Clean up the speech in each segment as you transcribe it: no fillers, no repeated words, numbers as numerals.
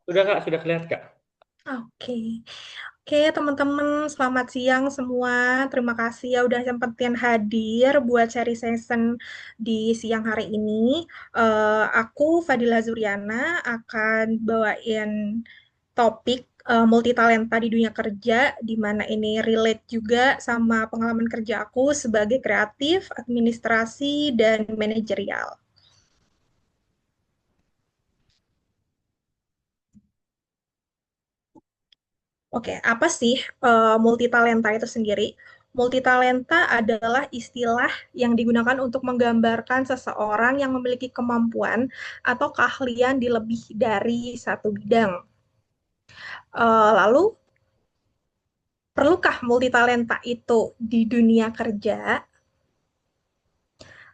Sudah Kak, sudah kelihatan Kak. Oke, oke teman-teman, selamat siang semua. Terima kasih ya udah sempetin hadir buat sharing session di siang hari ini. Aku Fadila Zuriana akan bawain topik multitalenta di dunia kerja, di mana ini relate juga sama pengalaman kerja aku sebagai kreatif, administrasi, dan manajerial. Oke, apa sih multitalenta itu sendiri? Multitalenta adalah istilah yang digunakan untuk menggambarkan seseorang yang memiliki kemampuan atau keahlian di lebih dari satu bidang. Lalu, perlukah multitalenta itu di dunia kerja?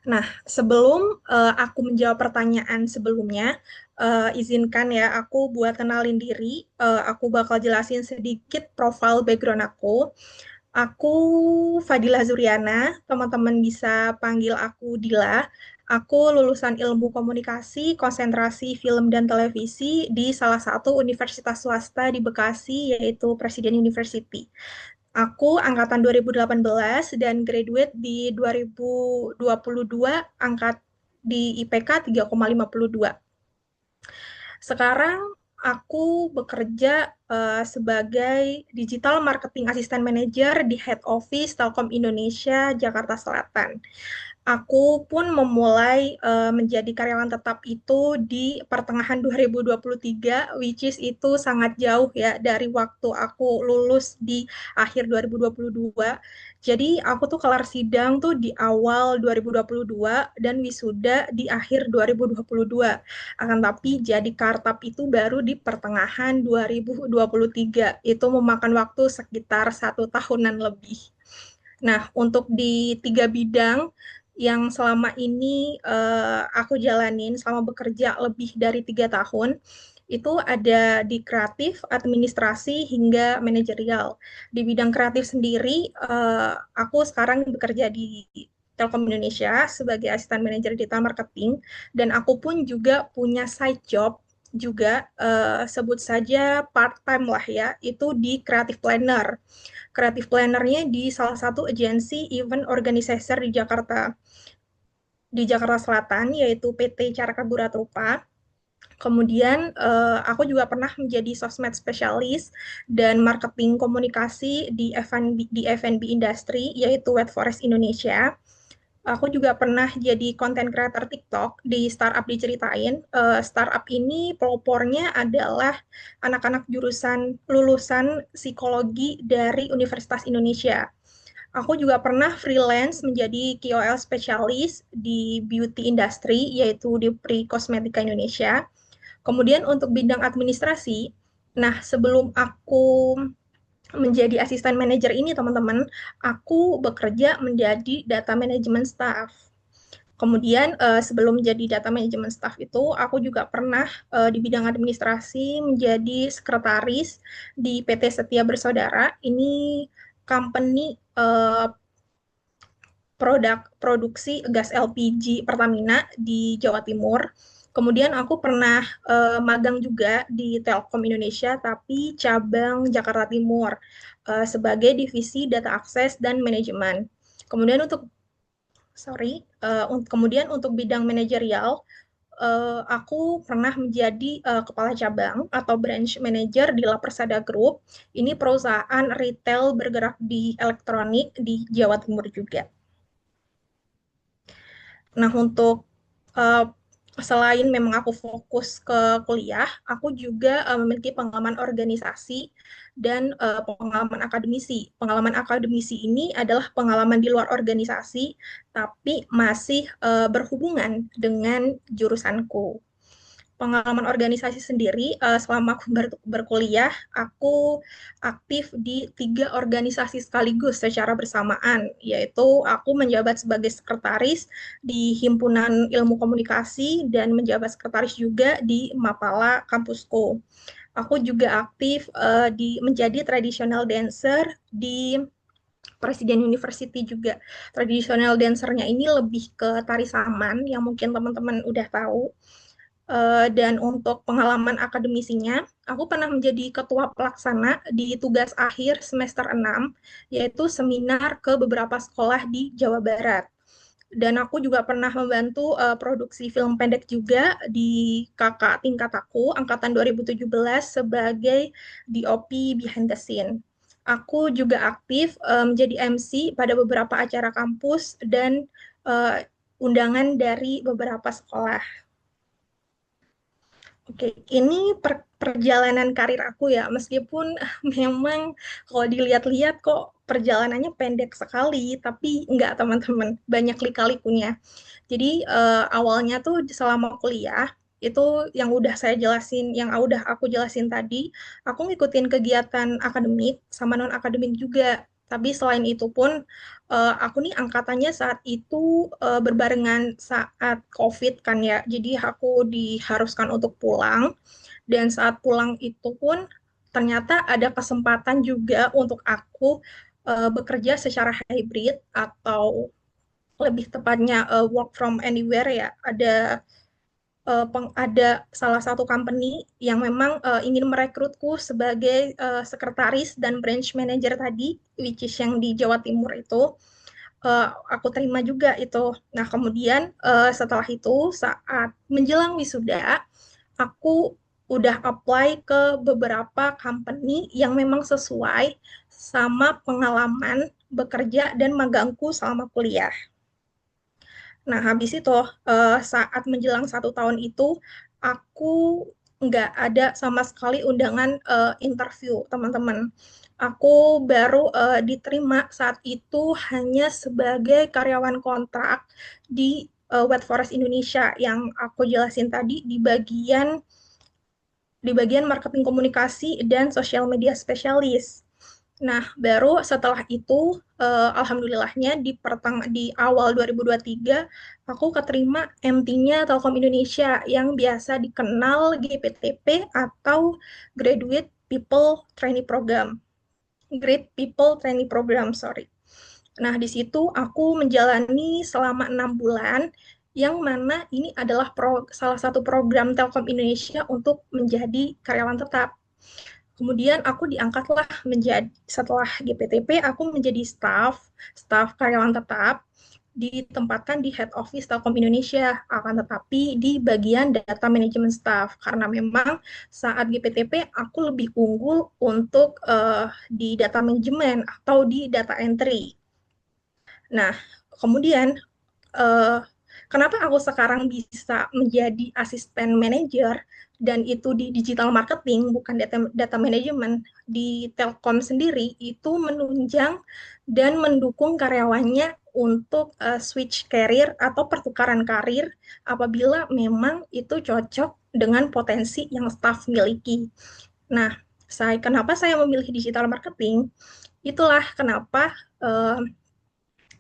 Nah, sebelum aku menjawab pertanyaan sebelumnya, izinkan ya aku buat kenalin diri. Aku bakal jelasin sedikit profil background aku. Aku Fadila Zuriana, teman-teman bisa panggil aku Dila. Aku lulusan ilmu komunikasi, konsentrasi film dan televisi di salah satu universitas swasta di Bekasi, yaitu Presiden University. Aku angkatan 2018 dan graduate di 2022, angkat di IPK 3,52. Sekarang aku bekerja sebagai Digital Marketing Assistant Manager di Head Office Telkom Indonesia, Jakarta Selatan. Aku pun memulai menjadi karyawan tetap itu di pertengahan 2023, which is itu sangat jauh ya dari waktu aku lulus di akhir 2022. Jadi aku tuh kelar sidang tuh di awal 2022 dan wisuda di akhir 2022. Akan tapi jadi kartap itu baru di pertengahan 2023. Itu memakan waktu sekitar 1 tahunan lebih. Nah, untuk di 3 bidang yang selama ini aku jalanin selama bekerja lebih dari 3 tahun, itu ada di kreatif, administrasi, hingga manajerial. Di bidang kreatif sendiri, aku sekarang bekerja di Telkom Indonesia sebagai asisten manajer digital marketing, dan aku pun juga punya side job juga, sebut saja part time lah ya, itu di creative planner. Creative planner-nya di salah satu agensi event organizer di Jakarta Selatan, yaitu PT Caraka Burat Rupa. Kemudian aku juga pernah menjadi sosmed spesialis dan marketing komunikasi di F&B industry, yaitu Wet Forest Indonesia. Aku juga pernah jadi content creator TikTok di startup diceritain. Startup ini pelopornya adalah anak-anak jurusan lulusan psikologi dari Universitas Indonesia. Aku juga pernah freelance menjadi KOL spesialis di beauty industry, yaitu di Pri Kosmetika Indonesia. Kemudian untuk bidang administrasi, nah sebelum aku menjadi asisten manajer ini teman-teman, aku bekerja menjadi data management staff. Kemudian sebelum menjadi data management staff itu, aku juga pernah di bidang administrasi menjadi sekretaris di PT Setia Bersaudara. Ini company produksi gas LPG Pertamina di Jawa Timur. Kemudian aku pernah magang juga di Telkom Indonesia, tapi cabang Jakarta Timur sebagai divisi data akses dan manajemen. Kemudian untuk kemudian untuk bidang manajerial, aku pernah menjadi kepala cabang atau branch manager di La Persada Group. Ini perusahaan retail bergerak di elektronik di Jawa Timur juga. Nah, untuk uh, selain memang aku fokus ke kuliah, aku juga memiliki pengalaman organisasi dan pengalaman akademisi. Pengalaman akademisi ini adalah pengalaman di luar organisasi, tapi masih berhubungan dengan jurusanku. Pengalaman organisasi sendiri, selama aku berkuliah, aku aktif di 3 organisasi sekaligus secara bersamaan, yaitu aku menjabat sebagai sekretaris di Himpunan Ilmu Komunikasi dan menjabat sekretaris juga di Mapala kampusku. Aku juga aktif menjadi traditional dancer di Presiden University juga. Traditional dancernya ini lebih ke tari saman yang mungkin teman-teman udah tahu. Dan untuk pengalaman akademisinya, aku pernah menjadi ketua pelaksana di tugas akhir semester 6, yaitu seminar ke beberapa sekolah di Jawa Barat. Dan aku juga pernah membantu produksi film pendek juga di kakak tingkat aku, angkatan 2017, sebagai DOP behind the scene. Aku juga aktif menjadi MC pada beberapa acara kampus dan undangan dari beberapa sekolah. Oke, ini perjalanan karir aku ya, meskipun memang kalau dilihat-lihat kok perjalanannya pendek sekali, tapi enggak teman-teman, banyak lika-likunya. Jadi awalnya tuh selama kuliah, itu yang udah saya jelasin, yang udah aku jelasin tadi, aku ngikutin kegiatan akademik sama non-akademik juga. Tapi selain itu pun, aku nih angkatannya saat itu berbarengan saat COVID kan ya, jadi aku diharuskan untuk pulang, dan saat pulang itu pun ternyata ada kesempatan juga untuk aku bekerja secara hybrid atau lebih tepatnya work from anywhere ya. Ada salah satu company yang memang ingin merekrutku sebagai sekretaris dan branch manager tadi, which is yang di Jawa Timur itu. Aku terima juga itu. Nah, kemudian setelah itu saat menjelang wisuda, aku udah apply ke beberapa company yang memang sesuai sama pengalaman bekerja dan magangku selama kuliah. Nah, habis itu saat menjelang 1 tahun itu, aku nggak ada sama sekali undangan interview, teman-teman. Aku baru diterima saat itu hanya sebagai karyawan kontrak di Wet Forest Indonesia yang aku jelasin tadi di bagian marketing komunikasi dan sosial media spesialis. Nah, baru setelah itu, alhamdulillahnya di awal 2023, aku keterima MT-nya Telkom Indonesia yang biasa dikenal GPTP atau Graduate People Trainee Program. Great People Trainee Program, sorry. Nah, di situ aku menjalani selama 6 bulan, yang mana ini adalah salah satu program Telkom Indonesia untuk menjadi karyawan tetap. Kemudian aku diangkatlah menjadi setelah GPTP aku menjadi staf karyawan tetap ditempatkan di head office Telkom Indonesia, akan tetapi di bagian data management staff karena memang saat GPTP aku lebih unggul untuk di data management atau di data entry. Nah, kemudian uh, kenapa aku sekarang bisa menjadi asisten manajer dan itu di digital marketing bukan data management di Telkom sendiri itu menunjang dan mendukung karyawannya untuk switch career atau pertukaran karir apabila memang itu cocok dengan potensi yang staff miliki. Nah, kenapa saya memilih digital marketing? Itulah kenapa uh,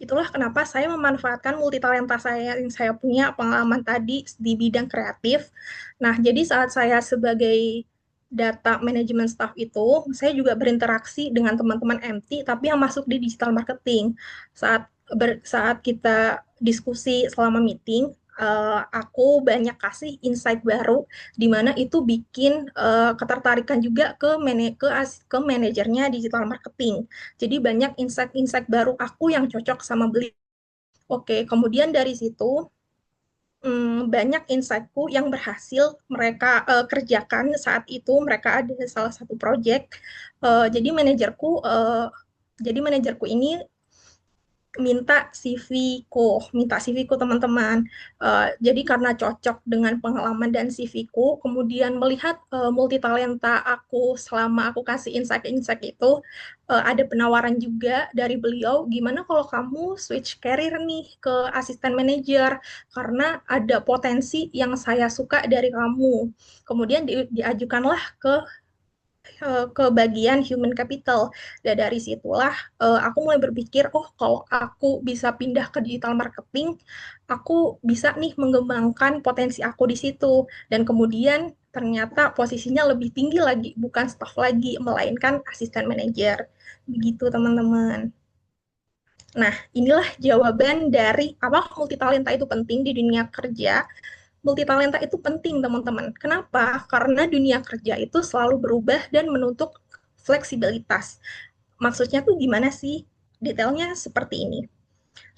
Itulah kenapa saya memanfaatkan multitalenta saya yang saya punya pengalaman tadi di bidang kreatif. Nah, jadi saat saya sebagai data management staff itu, saya juga berinteraksi dengan teman-teman MT, tapi yang masuk di digital marketing. Saat kita diskusi selama meeting, aku banyak kasih insight baru, di mana itu bikin ketertarikan juga ke manajernya digital marketing. Jadi banyak insight-insight baru aku yang cocok sama beliau. Oke, kemudian dari situ banyak insightku yang berhasil mereka kerjakan saat itu. Mereka ada salah satu project. Jadi manajerku ini minta CV ku teman-teman. Jadi karena cocok dengan pengalaman dan CV-ku, kemudian melihat multitalenta aku selama aku kasih insight-insight itu, ada penawaran juga dari beliau, gimana kalau kamu switch career nih ke asisten manajer, karena ada potensi yang saya suka dari kamu. Kemudian diajukanlah ke bagian human capital. Dan dari situlah aku mulai berpikir, oh kalau aku bisa pindah ke digital marketing, aku bisa nih mengembangkan potensi aku di situ. Dan kemudian ternyata posisinya lebih tinggi lagi, bukan staff lagi, melainkan asisten manajer. Begitu teman-teman. Nah, inilah jawaban dari apa multitalenta itu penting di dunia kerja. multitalenta itu penting, teman-teman. Kenapa? Karena dunia kerja itu selalu berubah dan menuntut fleksibilitas. Maksudnya tuh gimana sih? Detailnya seperti ini.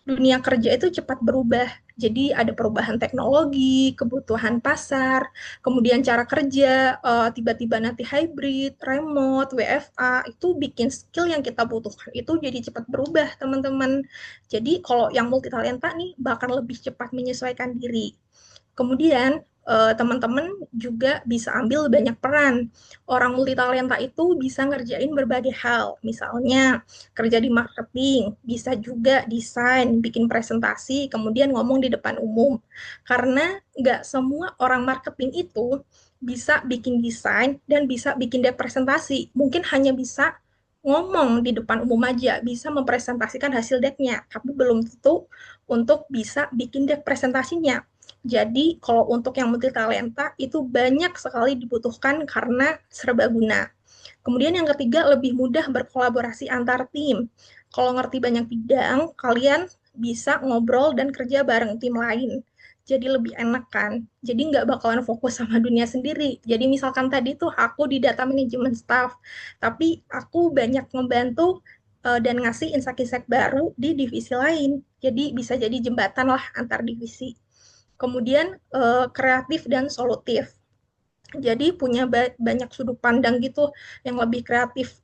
Dunia kerja itu cepat berubah. Jadi ada perubahan teknologi, kebutuhan pasar, kemudian cara kerja, tiba-tiba nanti hybrid, remote, WFA, itu bikin skill yang kita butuhkan itu jadi cepat berubah, teman-teman. Jadi kalau yang multitalenta nih bahkan lebih cepat menyesuaikan diri. Kemudian teman-teman juga bisa ambil banyak peran. Orang multitalenta itu bisa ngerjain berbagai hal, misalnya kerja di marketing, bisa juga desain, bikin presentasi, kemudian ngomong di depan umum. Karena nggak semua orang marketing itu bisa bikin desain dan bisa bikin deck presentasi. Mungkin hanya bisa ngomong di depan umum aja, bisa mempresentasikan hasil decknya, tapi belum tentu untuk bisa bikin deck presentasinya. Jadi kalau untuk yang multi talenta itu banyak sekali dibutuhkan karena serbaguna. Kemudian yang ketiga lebih mudah berkolaborasi antar tim. Kalau ngerti banyak bidang, kalian bisa ngobrol dan kerja bareng tim lain. Jadi lebih enak kan. Jadi nggak bakalan fokus sama dunia sendiri. Jadi misalkan tadi tuh aku di data management staff, tapi aku banyak membantu dan ngasih insight-insight baru di divisi lain. Jadi bisa jadi jembatan lah antar divisi. Kemudian kreatif dan solutif. Jadi punya banyak sudut pandang gitu yang lebih kreatif,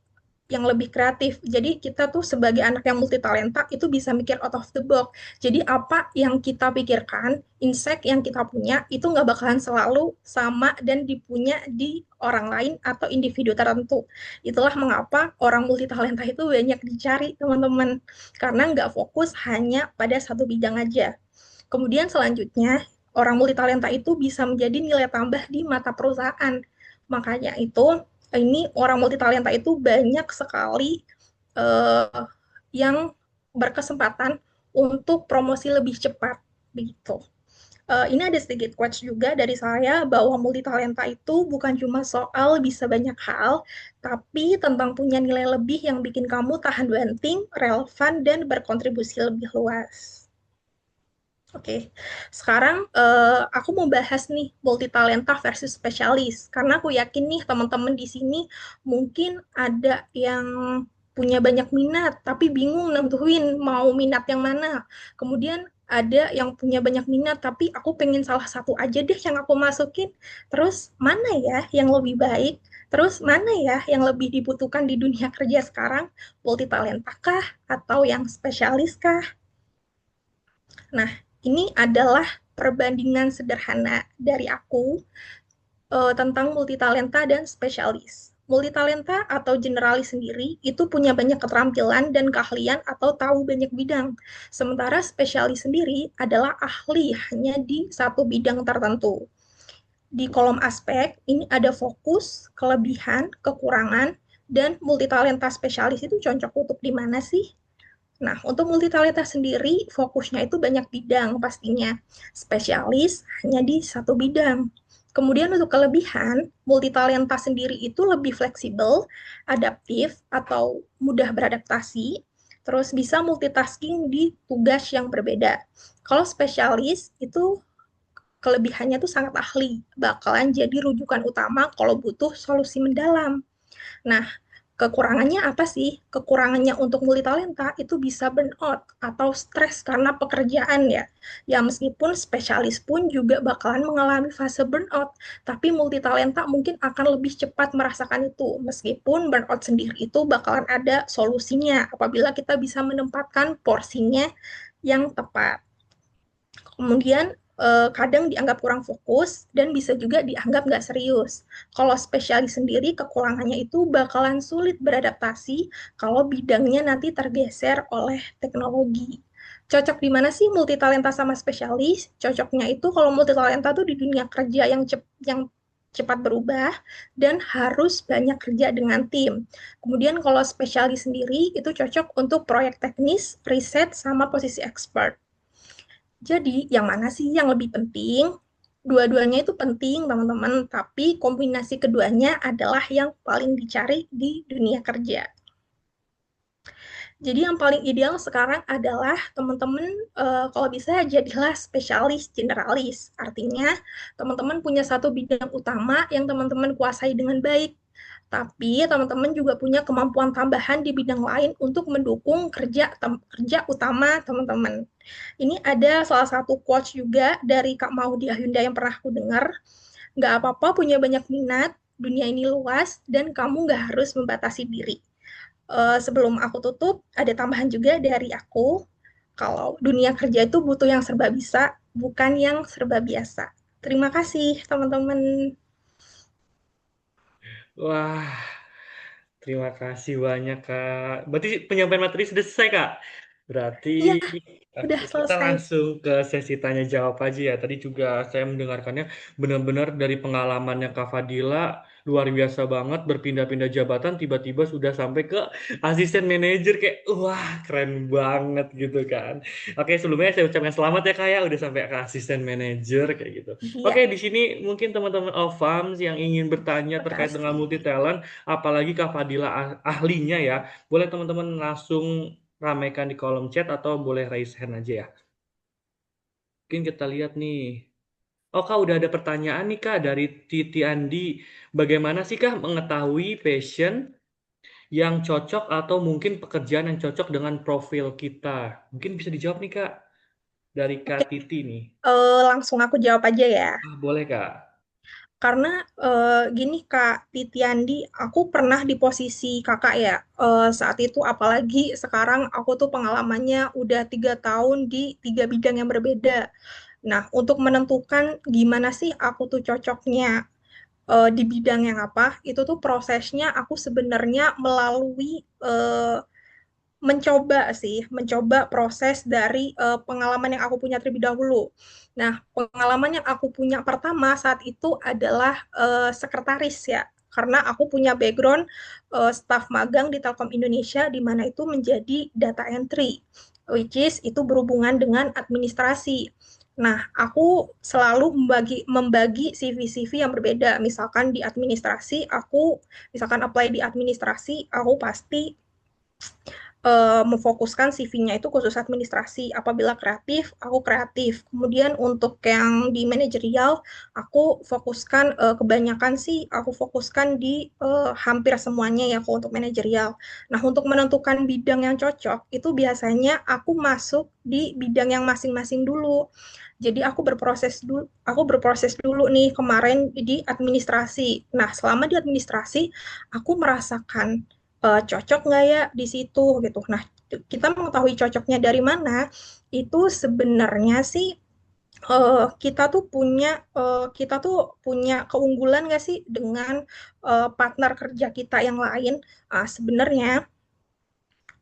yang lebih kreatif. Jadi kita tuh sebagai anak yang multitalenta itu bisa mikir out of the box. Jadi apa yang kita pikirkan, insight yang kita punya itu nggak bakalan selalu sama dan dipunya di orang lain atau individu tertentu. Itulah mengapa orang multitalenta itu banyak dicari, teman-teman. Karena nggak fokus hanya pada satu bidang aja. Kemudian selanjutnya, orang multitalenta itu bisa menjadi nilai tambah di mata perusahaan. Makanya itu, ini orang multitalenta itu banyak sekali eh, yang berkesempatan untuk promosi lebih cepat. Begitu. Ini ada sedikit quotes juga dari saya bahwa multitalenta itu bukan cuma soal bisa banyak hal, tapi tentang punya nilai lebih yang bikin kamu tahan banting, relevan, dan berkontribusi lebih luas. Oke, sekarang aku mau bahas nih multitalenta versus spesialis. Karena aku yakin nih teman-teman di sini mungkin ada yang punya banyak minat, tapi bingung nentuin mau minat yang mana. Kemudian ada yang punya banyak minat, tapi aku pengen salah satu aja deh yang aku masukin. Terus mana ya yang lebih baik? Terus mana ya yang lebih dibutuhkan di dunia kerja sekarang? Multitalenta kah? Atau yang spesialis kah? Nah, ini adalah perbandingan sederhana dari aku tentang multitalenta dan spesialis. Multitalenta atau generalis sendiri itu punya banyak keterampilan dan keahlian atau tahu banyak bidang. Sementara spesialis sendiri adalah ahli hanya di satu bidang tertentu. Di kolom aspek, ini ada fokus, kelebihan, kekurangan, dan multitalenta spesialis itu cocok untuk di mana sih? Nah, untuk multitalenta sendiri, fokusnya itu banyak bidang pastinya. Spesialis hanya di satu bidang. Kemudian untuk kelebihan, multitalenta sendiri itu lebih fleksibel, adaptif, atau mudah beradaptasi, terus bisa multitasking di tugas yang berbeda. Kalau spesialis itu kelebihannya tuh sangat ahli, bakalan jadi rujukan utama kalau butuh solusi mendalam. Nah, kekurangannya apa sih? Kekurangannya untuk multitalenta itu bisa burnout atau stres karena pekerjaan ya. Ya meskipun spesialis pun juga bakalan mengalami fase burnout, tapi multitalenta mungkin akan lebih cepat merasakan itu. Meskipun burnout sendiri itu bakalan ada solusinya apabila kita bisa menempatkan porsinya yang tepat. Kemudian kadang dianggap kurang fokus dan bisa juga dianggap nggak serius. Kalau spesialis sendiri, kekurangannya itu bakalan sulit beradaptasi kalau bidangnya nanti tergeser oleh teknologi. Cocok di mana sih multitalenta sama spesialis? Cocoknya itu kalau multitalenta tuh di dunia kerja yang cepat berubah dan harus banyak kerja dengan tim. Kemudian kalau spesialis sendiri itu cocok untuk proyek teknis, riset, sama posisi expert. Jadi, yang mana sih yang lebih penting? Dua-duanya itu penting, teman-teman, tapi kombinasi keduanya adalah yang paling dicari di dunia kerja. Jadi yang paling ideal sekarang adalah teman-teman kalau bisa jadilah spesialis generalis. Artinya teman-teman punya satu bidang utama yang teman-teman kuasai dengan baik. Tapi teman-teman juga punya kemampuan tambahan di bidang lain untuk mendukung kerja utama teman-teman. Ini ada salah satu quotes juga dari Kak Maudy Ayunda yang pernah aku dengar. Nggak apa-apa punya banyak minat, dunia ini luas, dan kamu nggak harus membatasi diri. Sebelum aku tutup, ada tambahan juga dari aku. Kalau dunia kerja itu butuh yang serba bisa, bukan yang serba biasa. Terima kasih, teman-teman. Wah, terima kasih banyak, Kak. Berarti penyampaian materi sudah selesai, Kak? Berarti, Iya, udah oke, kita selesai. langsung ke sesi tanya jawab aja ya. Tadi juga saya mendengarkannya benar-benar dari pengalamannya Kak Fadila, luar biasa banget, berpindah-pindah jabatan, tiba-tiba sudah sampai ke asisten manajer, kayak, wah, keren banget gitu kan. Oke, sebelumnya saya ucapkan selamat ya, Kak ya, udah sampai ke asisten manajer, kayak gitu. Oke, Iya, di sini mungkin teman-teman Ovams yang ingin bertanya terkait dengan makasih. multi talent, apalagi Kak Fadila ahlinya ya, boleh teman-teman langsung ramaikan di kolom chat atau boleh raise hand aja ya. Mungkin kita lihat nih. Oh, Kak, udah ada pertanyaan nih, Kak, dari Titi Andi. Bagaimana sih, Kak, mengetahui passion yang cocok atau mungkin pekerjaan yang cocok dengan profil kita? Mungkin bisa dijawab nih, Kak, dari Kak Oke, Titi nih. langsung aku jawab aja ya. Ah, boleh, Kak. Karena gini Kak Titiandi, aku pernah di posisi kakak ya. Saat itu apalagi sekarang aku tuh pengalamannya udah 3 tahun di 3 bidang yang berbeda. Nah, untuk menentukan gimana sih aku tuh cocoknya di bidang yang apa, itu tuh prosesnya aku sebenarnya melalui mencoba proses dari pengalaman yang aku punya terlebih dahulu. Nah, pengalaman yang aku punya pertama saat itu adalah sekretaris ya, karena aku punya background staf magang di Telkom Indonesia, di mana itu menjadi data entry, which is itu berhubungan dengan administrasi. Nah, aku selalu membagi CV-CV yang berbeda. Misalkan di administrasi, misalkan apply di administrasi, aku pasti memfokuskan CV-nya itu khusus administrasi. Apabila kreatif, aku kreatif. Kemudian untuk yang di manajerial, aku fokuskan kebanyakan sih aku fokuskan di hampir semuanya ya kalau untuk manajerial. Nah, untuk menentukan bidang yang cocok itu biasanya aku masuk di bidang yang masing-masing dulu. Jadi aku berproses dulu nih kemarin di administrasi. Nah, selama di administrasi aku merasakan cocok nggak ya di situ gitu. Nah, kita mengetahui cocoknya dari mana itu sebenarnya sih kita tuh punya keunggulan nggak sih dengan partner kerja kita yang lain. Sebenarnya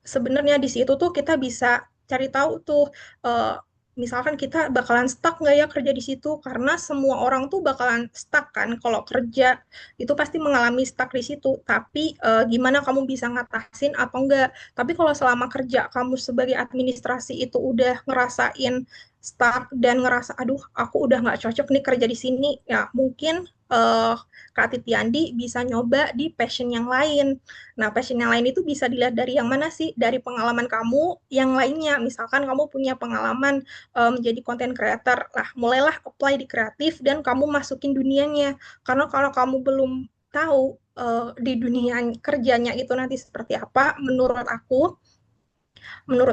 sebenarnya di situ tuh kita bisa cari tahu tuh uh, misalkan kita bakalan stuck nggak ya kerja di situ, karena semua orang tuh bakalan stuck kan kalau kerja itu pasti mengalami stuck di situ, tapi gimana kamu bisa ngatasin apa enggak. Tapi kalau selama kerja kamu sebagai administrasi itu udah ngerasain stuck dan ngerasa aduh aku udah nggak cocok nih kerja di sini, ya mungkin Kak Titiandi bisa nyoba di passion yang lain. Nah, passion yang lain itu bisa dilihat dari yang mana sih? Dari pengalaman kamu yang lainnya. Misalkan kamu punya pengalaman menjadi content creator. Lah, mulailah apply di kreatif dan kamu masukin dunianya. Karena kalau kamu belum tahu di dunia kerjanya itu nanti seperti apa, menurut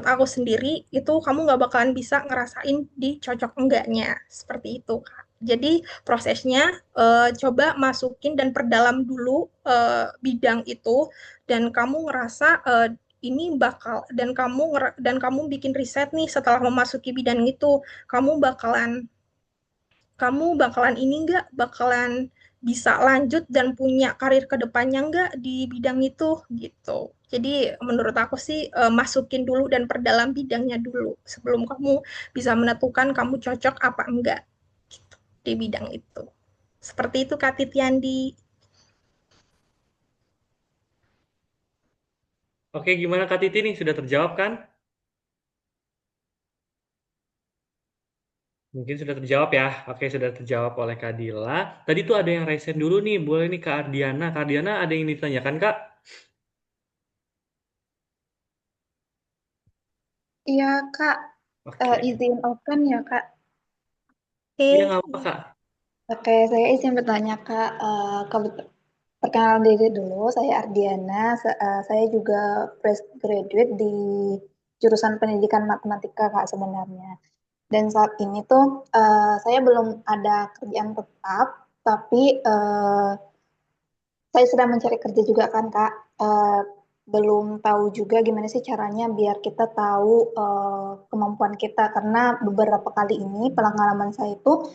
aku sendiri itu kamu nggak bakalan bisa ngerasain di cocok enggaknya seperti itu, Kak. Jadi prosesnya coba masukin dan perdalam dulu bidang itu, dan kamu ngerasa ini bakal dan kamu bikin riset nih setelah memasuki bidang itu, kamu bakalan kamu bakalan ini nggak bakalan bisa lanjut dan punya karir ke depannya nggak di bidang itu gitu. Jadi menurut aku sih masukin dulu dan perdalam bidangnya dulu sebelum kamu bisa menentukan kamu cocok apa enggak gitu, di bidang itu. Seperti itu Kak Titiandi. Oke, gimana Kak Titi nih? Sudah terjawab kan? Mungkin sudah terjawab ya. Oke, sudah terjawab oleh Kak Dila. Tadi tuh ada yang raise hand dulu nih. Boleh nih Kak Ardiana. Kak Ardiana ada yang ditanyakan, Kak? Iya, Kak. Oke. Izin open ya, Kak. Iya, Oke, nggak apa-apa, Kak. Oke, saya izin bertanya, Kak. Perkenalan diri dulu, saya Ardiana. Saya juga fresh graduate di jurusan pendidikan matematika, Kak, sebenarnya. Dan saat ini tuh saya belum ada kerjaan tetap, tapi saya sedang mencari kerja juga kan, Kak. Eh, Belum tahu juga gimana sih caranya biar kita tahu kemampuan kita. Karena beberapa kali ini pengalaman saya itu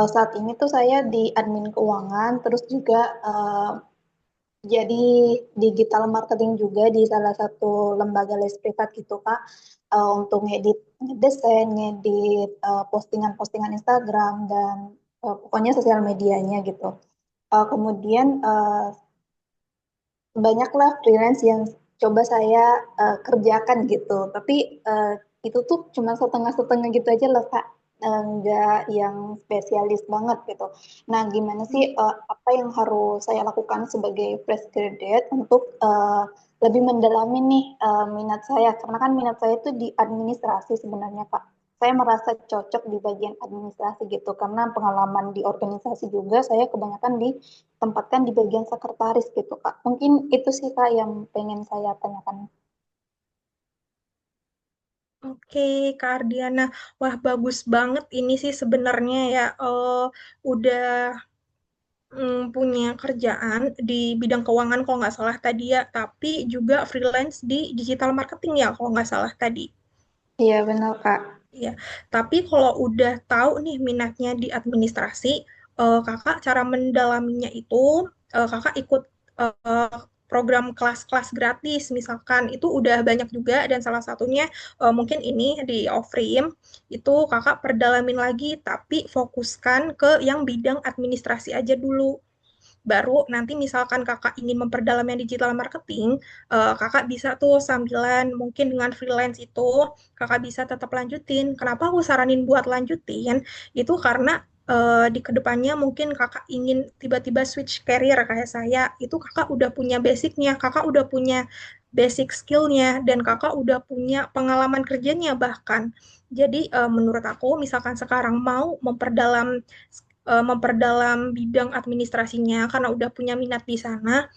saat ini tuh saya di admin keuangan, terus juga jadi digital marketing juga di salah satu lembaga les privat gitu, Kak. Untuk ngedit desain, ngedit postingan-postingan Instagram dan pokoknya sosial medianya gitu. Kemudian banyaklah freelance yang coba saya kerjakan gitu. Tapi itu tuh cuma setengah-setengah gitu aja loh, Kak. Nggak yang spesialis banget gitu. Nah, gimana sih apa yang harus saya lakukan sebagai fresh graduate untuk lebih mendalami nih minat saya? Karena kan minat saya itu di administrasi sebenarnya, Kak. Saya merasa cocok di bagian administrasi gitu karena pengalaman di organisasi juga saya kebanyakan ditempatkan di bagian sekretaris gitu, Kak. Mungkin itu sih, Kak, yang pengen saya tanyakan. oke, Kak Ardiana. Wah, bagus banget ini sih sebenarnya ya. Udah punya kerjaan di bidang keuangan kalau nggak salah tadi ya, tapi juga freelance di digital marketing ya kalau nggak salah tadi. Iya, benar, Kak. Ya, tapi kalau udah tahu nih minatnya di administrasi, kakak cara mendalaminya itu kakak ikut program kelas-kelas gratis, misalkan itu udah banyak juga dan salah satunya mungkin ini di Ofrim itu kakak perdalamin lagi, tapi fokuskan ke yang bidang administrasi aja dulu. Baru nanti misalkan kakak ingin memperdalam yang digital marketing, kakak bisa tuh sambilan mungkin dengan freelance itu kakak bisa tetap lanjutin. Kenapa aku saranin buat lanjutin? Itu karena di kedepannya mungkin kakak ingin tiba-tiba switch career kayak saya, itu kakak udah punya basicnya, kakak udah punya basic skillnya, dan kakak udah punya pengalaman kerjanya bahkan. Jadi menurut aku misalkan sekarang mau memperdalam bidang administrasinya karena udah punya minat di sana,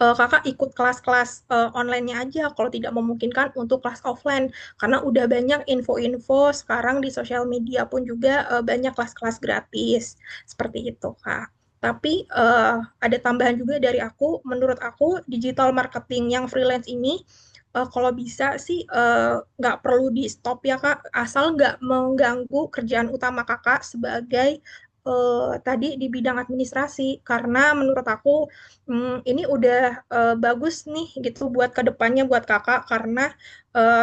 kakak ikut kelas-kelas online-nya aja kalau tidak memungkinkan untuk kelas offline karena udah banyak info-info sekarang di sosial media pun juga banyak kelas-kelas gratis seperti itu, Kak. Tapi ada tambahan juga dari aku, menurut aku digital marketing yang freelance ini kalau bisa sih nggak perlu di stop ya, Kak, asal nggak mengganggu kerjaan utama kakak sebagai tadi di bidang administrasi, karena menurut aku ini udah bagus nih gitu buat kedepannya buat kakak, karena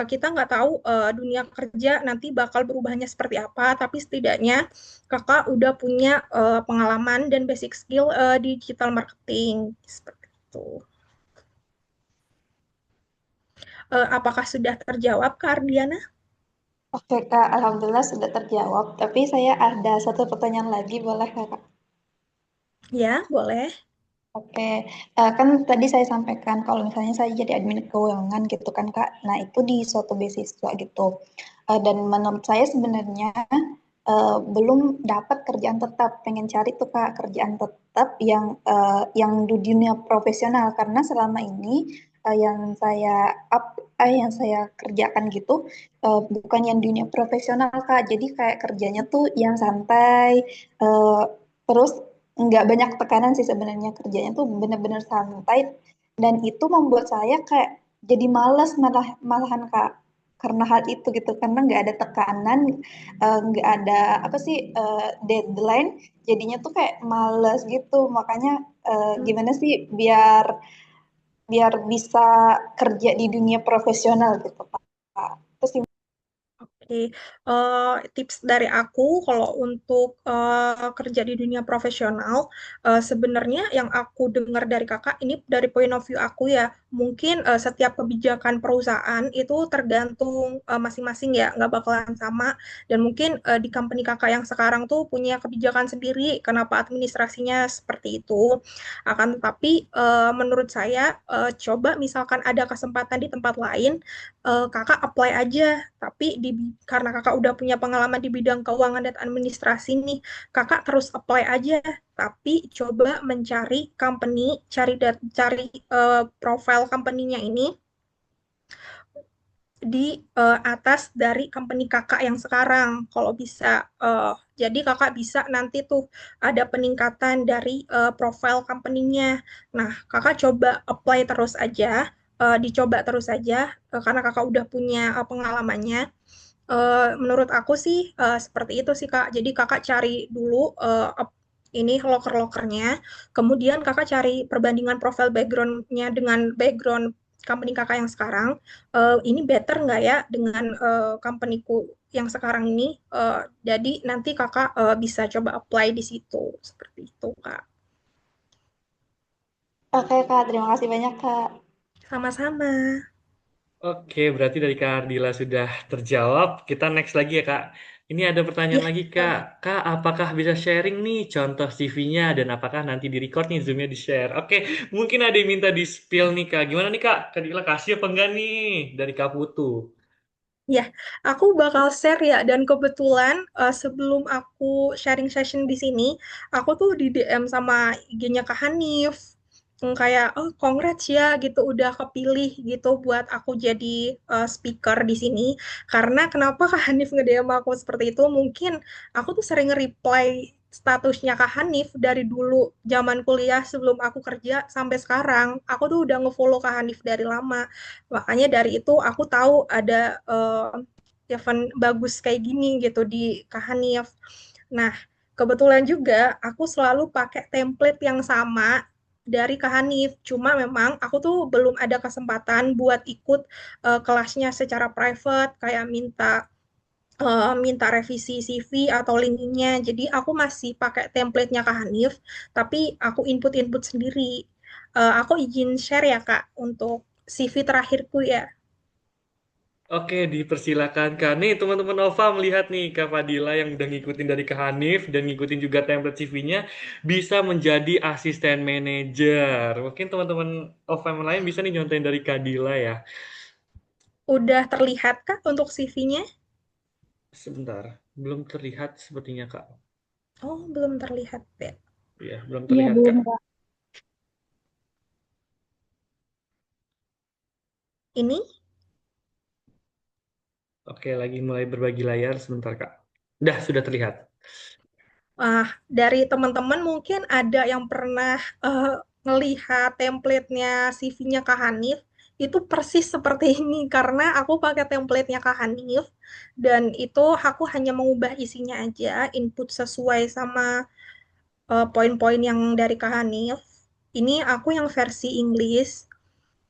kita nggak tahu dunia kerja nanti bakal berubahnya seperti apa, tapi setidaknya kakak udah punya pengalaman dan basic skill di digital marketing seperti itu. Apakah sudah terjawab, Kak Ardiana? Oke, Kak. Alhamdulillah sudah terjawab. Tapi saya ada satu pertanyaan lagi, boleh, Kak? Ya, boleh. Oke, kan tadi saya sampaikan kalau misalnya saya jadi admin keuangan gitu kan, Kak. Nah, itu di suatu beasiswa gitu. Dan menurut saya sebenarnya belum dapat kerjaan tetap. Pengen cari tuh, Kak, kerjaan tetap yang di dunia profesional karena selama ini yang saya kerjakan gitu bukan yang dunia profesional, Kak. Jadi kayak kerjanya tuh yang santai, eh, terus nggak banyak tekanan sih sebenarnya kerjanya tuh bener-bener santai dan itu membuat saya kayak jadi malas malahan, Kak, karena hal itu gitu karena nggak ada tekanan, nggak ada apa sih deadline, jadinya tuh kayak males gitu. Makanya gimana sih biar biar bisa kerja di dunia profesional gitu, Kak. Terus Oke, tips dari aku kalau untuk kerja di dunia profesional, sebenarnya yang aku dengar dari kakak ini dari point of view aku ya, mungkin setiap kebijakan perusahaan itu tergantung masing-masing ya, nggak bakalan sama. Dan mungkin di company kakak yang sekarang tuh punya kebijakan sendiri, kenapa administrasinya seperti itu. Akan tetapi menurut saya coba misalkan ada kesempatan di tempat lain kakak apply aja, tapi karena kakak udah punya pengalaman di bidang keuangan dan administrasi nih, kakak terus apply aja, tapi coba mencari company, cari profile company-nya ini di atas dari company kakak yang sekarang, kalau bisa. Jadi kakak bisa nanti tuh ada peningkatan dari profile company-nya. Nah, kakak coba apply terus aja, dicoba terus aja, karena kakak udah punya pengalamannya. Menurut aku sih seperti itu sih Kak. Jadi kakak cari dulu ini loker-lokernya, kemudian kakak cari perbandingan profil background-nya dengan background company kakak yang sekarang. Ini better nggak ya dengan companyku yang sekarang ini? Jadi nanti kakak bisa coba apply di situ, seperti itu Kak. Oke Kak, terima kasih banyak Kak. Sama-sama. Oke, berarti dari Kak Ardila sudah terjawab. Kita next lagi ya, Kak. Ini ada pertanyaan Ya, lagi, Kak. boleh. Kak, apakah bisa sharing nih contoh CV-nya dan apakah nanti di-record nih Zoom-nya di-share? Oke, mungkin ada yang minta di-spill nih, Kak. Gimana nih, Kak? Kak Ardila kasih apa enggak nih dari Kak Putu? Ya, aku bakal share ya. Dan kebetulan sebelum aku sharing session di sini, aku tuh di DM sama IG-nya Kak Hanif. Kayak, oh congrats ya gitu, udah kepilih gitu buat aku jadi speaker di sini. Karena kenapa Kak Hanif nge-DM aku seperti itu? Mungkin aku tuh sering reply statusnya Kak Hanif dari dulu zaman kuliah sebelum aku kerja sampai sekarang. Aku tuh udah nge-follow Kak Hanif dari lama. Makanya dari itu aku tahu ada event bagus kayak gini gitu di Kak Hanif. Nah, kebetulan juga aku selalu pakai template yang sama dari Kak Hanif. Cuma memang aku tuh belum ada kesempatan buat ikut kelasnya secara private, kayak minta revisi CV atau LinkedIn-nya. Jadi aku masih pakai template-nya Kak Hanif, tapi aku input-input sendiri. Aku izin share ya Kak untuk CV terakhirku ya. Oke, dipersilakan Kak. Nih, teman-teman Nova melihat nih Kak Fadila yang udah ngikutin dari Kak Hanif dan ngikutin juga template CV-nya bisa menjadi asisten manajer. Mungkin teman-teman Nova yang lain bisa nih nyontain dari Kak Dila ya. Udah terlihat Kak untuk CV-nya? Sebentar, belum terlihat sepertinya Kak. Oh, belum terlihat ya. Iya, belum Iya terlihat belum Kak. Kak. Ini Oke, lagi mulai berbagi layar sebentar Kak. Dah, sudah terlihat. dari teman-teman mungkin ada yang pernah ngelihat template-nya CV-nya Kak Hanif, itu persis seperti ini karena aku pakai template-nya Kak Hanif dan itu aku hanya mengubah isinya aja, input sesuai sama poin-poin yang dari Kak Hanif. Ini aku yang versi Inggris.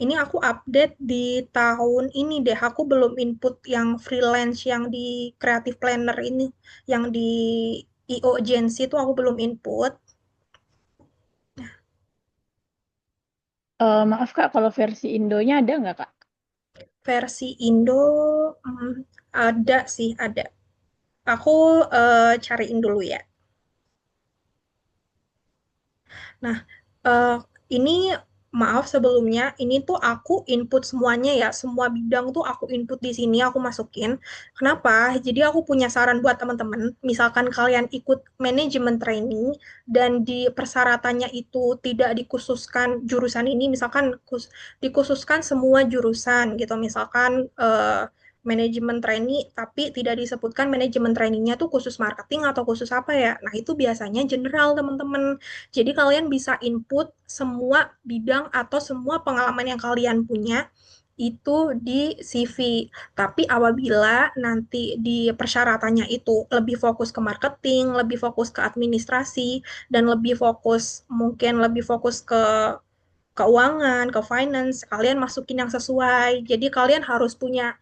Ini aku update di tahun ini deh. Aku belum input yang freelance yang di Creative Planner ini, yang di IO Agency itu aku belum input. Maaf Kak, kalau versi Indonya ada nggak Kak? Versi Indo ada sih, ada. Aku cariin dulu ya. Nah, eh, ini maaf sebelumnya, ini tuh aku input semuanya ya, semua bidang tuh aku input di sini, aku masukin. Kenapa? Jadi aku punya saran buat teman-teman, misalkan kalian ikut manajemen training dan di persyaratannya itu tidak dikhususkan jurusan ini, misalkan dikhususkan semua jurusan gitu, misalkan manajemen trainee tapi tidak disebutkan manajemen trainingnya tuh khusus marketing atau khusus apa ya. Nah, itu biasanya general teman-teman. Jadi kalian bisa input semua bidang atau semua pengalaman yang kalian punya itu di CV. Tapi apabila nanti di persyaratannya itu lebih fokus ke marketing, lebih fokus ke administrasi, dan lebih fokus ke keuangan, ke finance, kalian masukin yang sesuai. Jadi kalian harus punya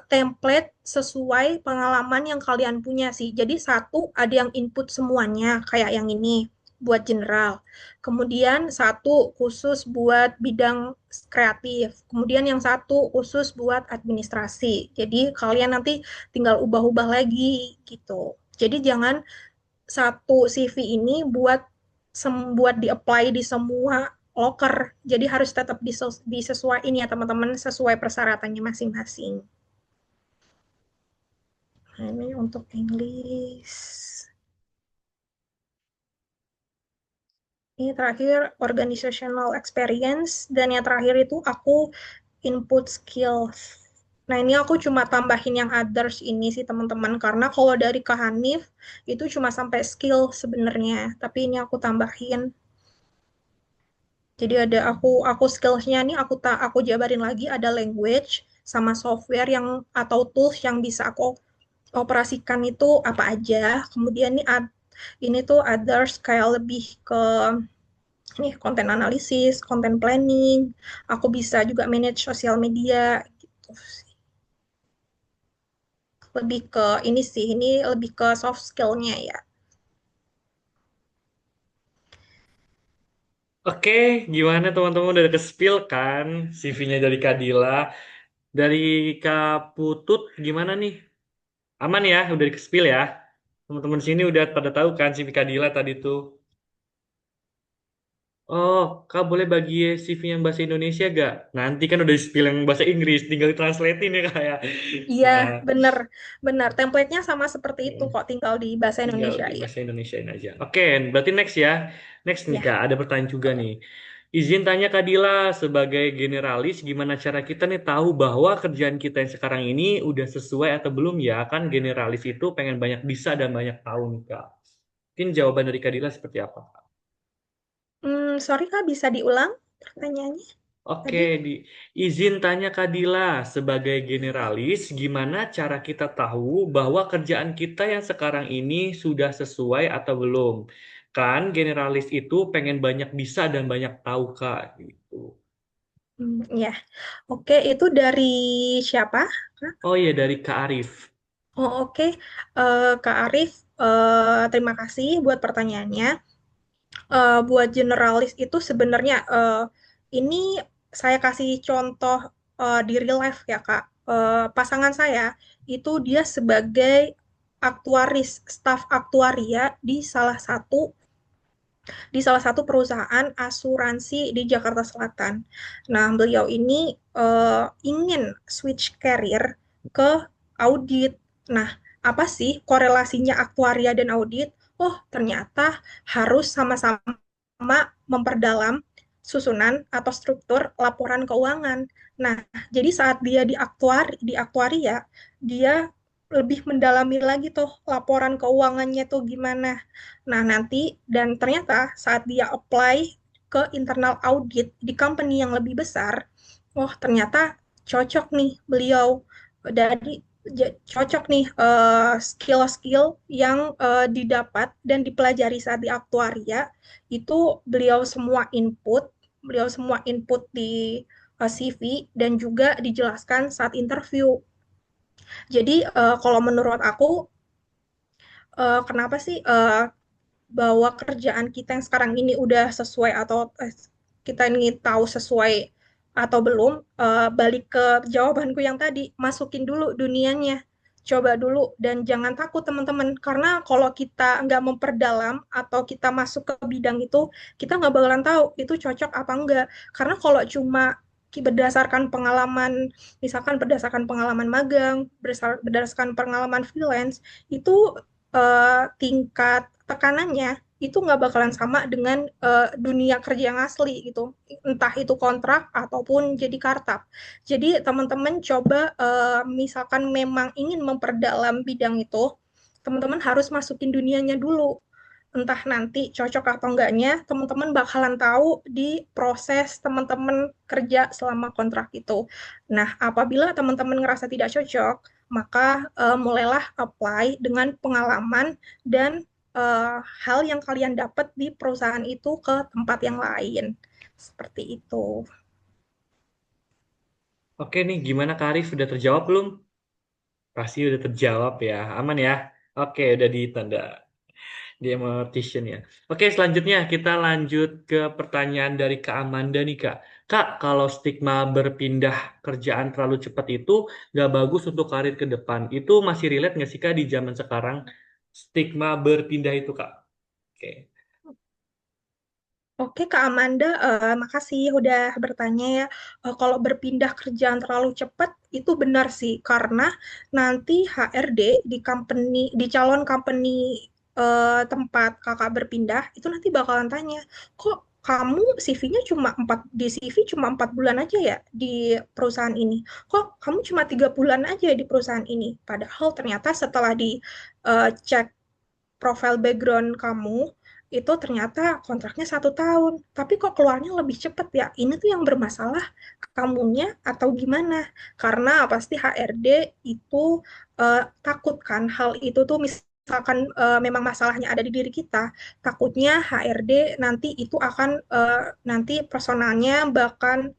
template sesuai pengalaman yang kalian punya sih. Jadi satu ada yang input semuanya kayak yang ini buat general. Kemudian satu khusus buat bidang kreatif. Kemudian yang satu khusus buat administrasi. Jadi kalian nanti tinggal ubah-ubah lagi gitu. Jadi jangan satu CV ini buat di-apply di semua loker. Jadi harus tetap disesuaikan ya teman-teman sesuai persyaratannya masing-masing. Nah, ini untuk English. Ini terakhir organizational experience dan yang terakhir itu aku input skills. Nah, ini aku cuma tambahin yang others ini sih teman-teman karena kalau dari Kak Hanif itu cuma sampai skill sebenarnya, tapi ini aku tambahin. Jadi ada aku skillsnya nih aku jabarin lagi ada language sama software yang atau tools yang bisa aku operasikan itu apa aja. Kemudian ini tuh others kayak lebih ke ini konten analisis, konten planning. Aku bisa juga manage sosial media gitu sih. Lebih ke ini sih, ini lebih ke soft skill-nya ya. Oke, gimana teman-teman udah ke-spill kan CV-nya dari Kadila? Dari Kak Putut gimana nih? Aman ya, udah ke-spill ya? Teman-teman sini udah pada tahu kan CV Kadila tadi tuh. Oh, Kak boleh bagi CV yang bahasa Indonesia gak? Nanti kan udah di-spill yang bahasa Inggris, tinggal translate-in ya Kak ya. Iya, Nah, bener. Benar. Template-nya sama seperti itu hmm, kok, tinggal di bahasa tinggal Indonesia di ya. bahasa Indonesiain aja. Oke, berarti next ya. Next nih Ya. Kak, ada pertanyaan juga nih. Izin tanya Kak Dila, sebagai generalis, gimana cara kita nih tahu bahwa kerjaan kita yang sekarang ini udah sesuai atau belum ya? Kan generalis itu pengen banyak bisa dan banyak tahu nih Kak. Mungkin jawaban dari Kak Dila seperti apa? Sorry Kak, bisa diulang pertanyaannya Oke, tadi? izin tanya Kak Dila, sebagai generalis, gimana cara kita tahu bahwa kerjaan kita yang sekarang ini sudah sesuai atau belum? Kan generalis itu pengen banyak bisa dan banyak tahu Kak, gitu. Ya. Oke, itu dari siapa, Kak? Oh iya, dari Kak Arif. Oh, oke. Kak Arif, terima kasih buat pertanyaannya. Buat generalis itu sebenarnya ini saya kasih contoh di real life ya Kak. Pasangan saya itu dia sebagai aktuaris, staf aktuaria di salah satu perusahaan asuransi di Jakarta Selatan. Nah, beliau ini ingin switch career ke audit. Nah, apa sih korelasinya aktuaria dan audit? Oh, ternyata harus sama-sama memperdalam susunan atau struktur laporan keuangan. Nah, jadi saat dia di aktuaria, dia lebih mendalami lagi tuh laporan keuangannya tuh gimana. Nah, nanti dan ternyata saat dia apply ke internal audit di company yang lebih besar, oh ternyata cocok nih beliau dari cocok nih skill-skill yang didapat dan dipelajari saat di aktuaria itu beliau semua input di CV dan juga dijelaskan saat interview. Jadi kalau menurut aku kenapa sih bahwa kerjaan kita yang sekarang ini udah sesuai atau kita ingin tahu sesuai atau belum, balik ke jawabanku yang tadi, masukin dulu dunianya, coba dulu dan jangan takut teman-teman, karena kalau kita nggak memperdalam atau kita masuk ke bidang itu, kita nggak bakalan tahu itu cocok apa enggak. Karena kalau cuma berdasarkan pengalaman, misalkan berdasarkan pengalaman magang, berdasarkan pengalaman freelance, itu tingkat tekanannya itu nggak bakalan sama dengan dunia kerja yang asli gitu, entah itu kontrak ataupun jadi kartap. Jadi teman-teman coba misalkan memang ingin memperdalam bidang itu, teman-teman harus masukin dunianya dulu. Entah nanti cocok atau enggaknya, teman-teman bakalan tahu di proses teman-teman kerja selama kontrak itu. Nah, apabila teman-teman ngerasa tidak cocok, maka mulailah apply dengan pengalaman dan hal yang kalian dapat di perusahaan itu ke tempat yang lain. Seperti itu. Oke nih, gimana Kak Arif? Sudah terjawab belum? Pasti udah terjawab ya. Aman ya? Oke, udah ditanda di Mortician ya. Oke, selanjutnya kita lanjut ke pertanyaan dari Kak Amanda nih Kak. Kak, kalau stigma berpindah kerjaan terlalu cepat itu nggak bagus untuk karir ke depan. Itu masih relate nggak sih Kak di zaman sekarang? Stigma berpindah itu Kak. Oke. Oke, Kak Amanda, makasih udah bertanya ya. Kalau berpindah kerjaan terlalu cepat, itu benar sih, karena nanti HRD di company, di calon company tempat kakak berpindah, itu nanti bakalan tanya, kok kamu CV-nya cuma 4, di CV cuma 4 bulan aja ya di perusahaan ini? Kok kamu cuma 3 bulan aja di perusahaan ini? Padahal ternyata setelah cek profile background kamu itu ternyata kontraknya 1 tahun, tapi kok keluarnya lebih cepat ya? Ini tuh yang bermasalah kamunya atau gimana? Karena pasti HRD itu takut kan hal itu tuh misalkan memang masalahnya ada di diri kita, takutnya HRD nanti itu akan nanti personalnya bahkan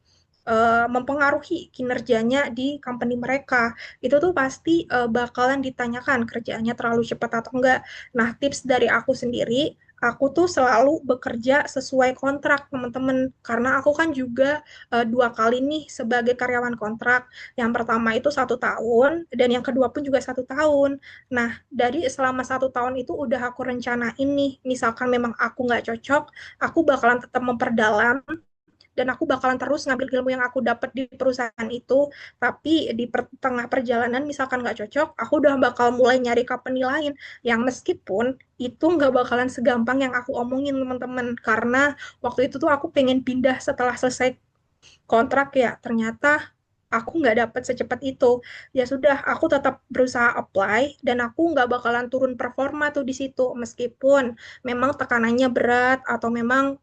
mempengaruhi kinerjanya di company mereka. Itu tuh pasti bakalan ditanyakan kerjaannya terlalu cepat atau enggak. Nah, tips dari aku sendiri, aku tuh selalu bekerja sesuai kontrak, teman-teman. Karena aku kan juga 2 kali nih sebagai karyawan kontrak. Yang pertama itu 1 tahun, dan yang kedua pun juga 1 tahun. Nah, dari selama 1 tahun itu udah aku rencanain nih, misalkan memang aku nggak cocok, aku bakalan tetap memperdalam dan aku bakalan terus ngambil ilmu yang aku dapat di perusahaan itu. Tapi di tengah perjalanan misalkan nggak cocok, aku udah bakal mulai nyari company lain yang meskipun itu nggak bakalan segampang yang aku omongin, teman-teman, karena waktu itu tuh aku pengen pindah setelah selesai kontrak ya, ternyata aku nggak dapat secepat itu. Ya sudah, aku tetap berusaha apply dan aku nggak bakalan turun performa tuh di situ, meskipun memang tekanannya berat atau memang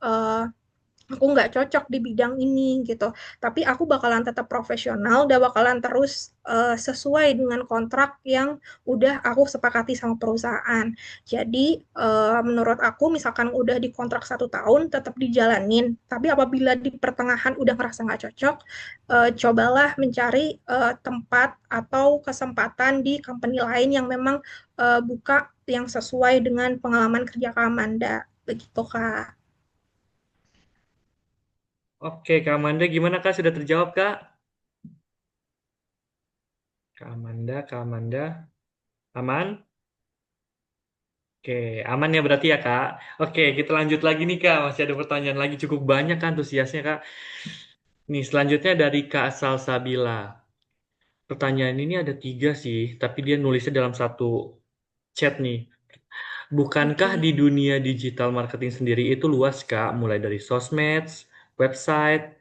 aku nggak cocok di bidang ini gitu. Tapi aku bakalan tetap profesional dan bakalan terus sesuai dengan kontrak yang udah aku sepakati sama perusahaan. Jadi menurut aku misalkan udah di kontrak 1 tahun tetap dijalanin. Tapi apabila di pertengahan udah ngerasa nggak cocok, cobalah mencari tempat atau kesempatan di company lain yang memang buka yang sesuai dengan pengalaman kerja Kak Amanda. Begitu Kak. Oke, Kak Amanda gimana Kak? Sudah terjawab Kak? Kak Amanda, Kak Amanda. Aman? Oke, aman ya berarti ya Kak. Oke, kita lanjut lagi nih Kak. Masih ada pertanyaan lagi cukup banyak kan antusiasnya Kak. Nih, selanjutnya dari Kak Salsabila. Pertanyaan ini ada 3 sih, tapi dia nulisnya dalam satu chat nih. Bukankah Oke. di dunia digital marketing sendiri itu luas Kak? Mulai dari sosmed, website,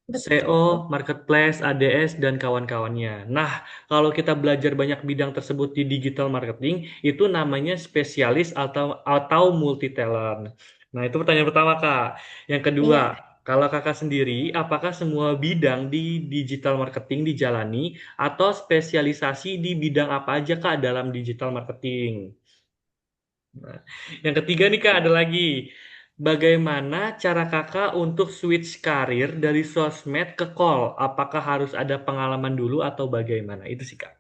SEO, Betul. marketplace, ADS, dan kawan-kawannya. Nah, kalau kita belajar banyak bidang tersebut di digital marketing, itu namanya spesialis atau multi talent. Nah, itu pertanyaan pertama, Kak. Yang kedua, Iya. kalau Kakak sendiri, apakah semua bidang di digital marketing dijalani atau spesialisasi di bidang apa aja, Kak, dalam digital marketing? Nah, yang ketiga nih Kak, ada lagi. Bagaimana cara Kakak untuk switch karir dari sosmed ke call? Apakah harus ada pengalaman dulu atau bagaimana? Itu sih Kak.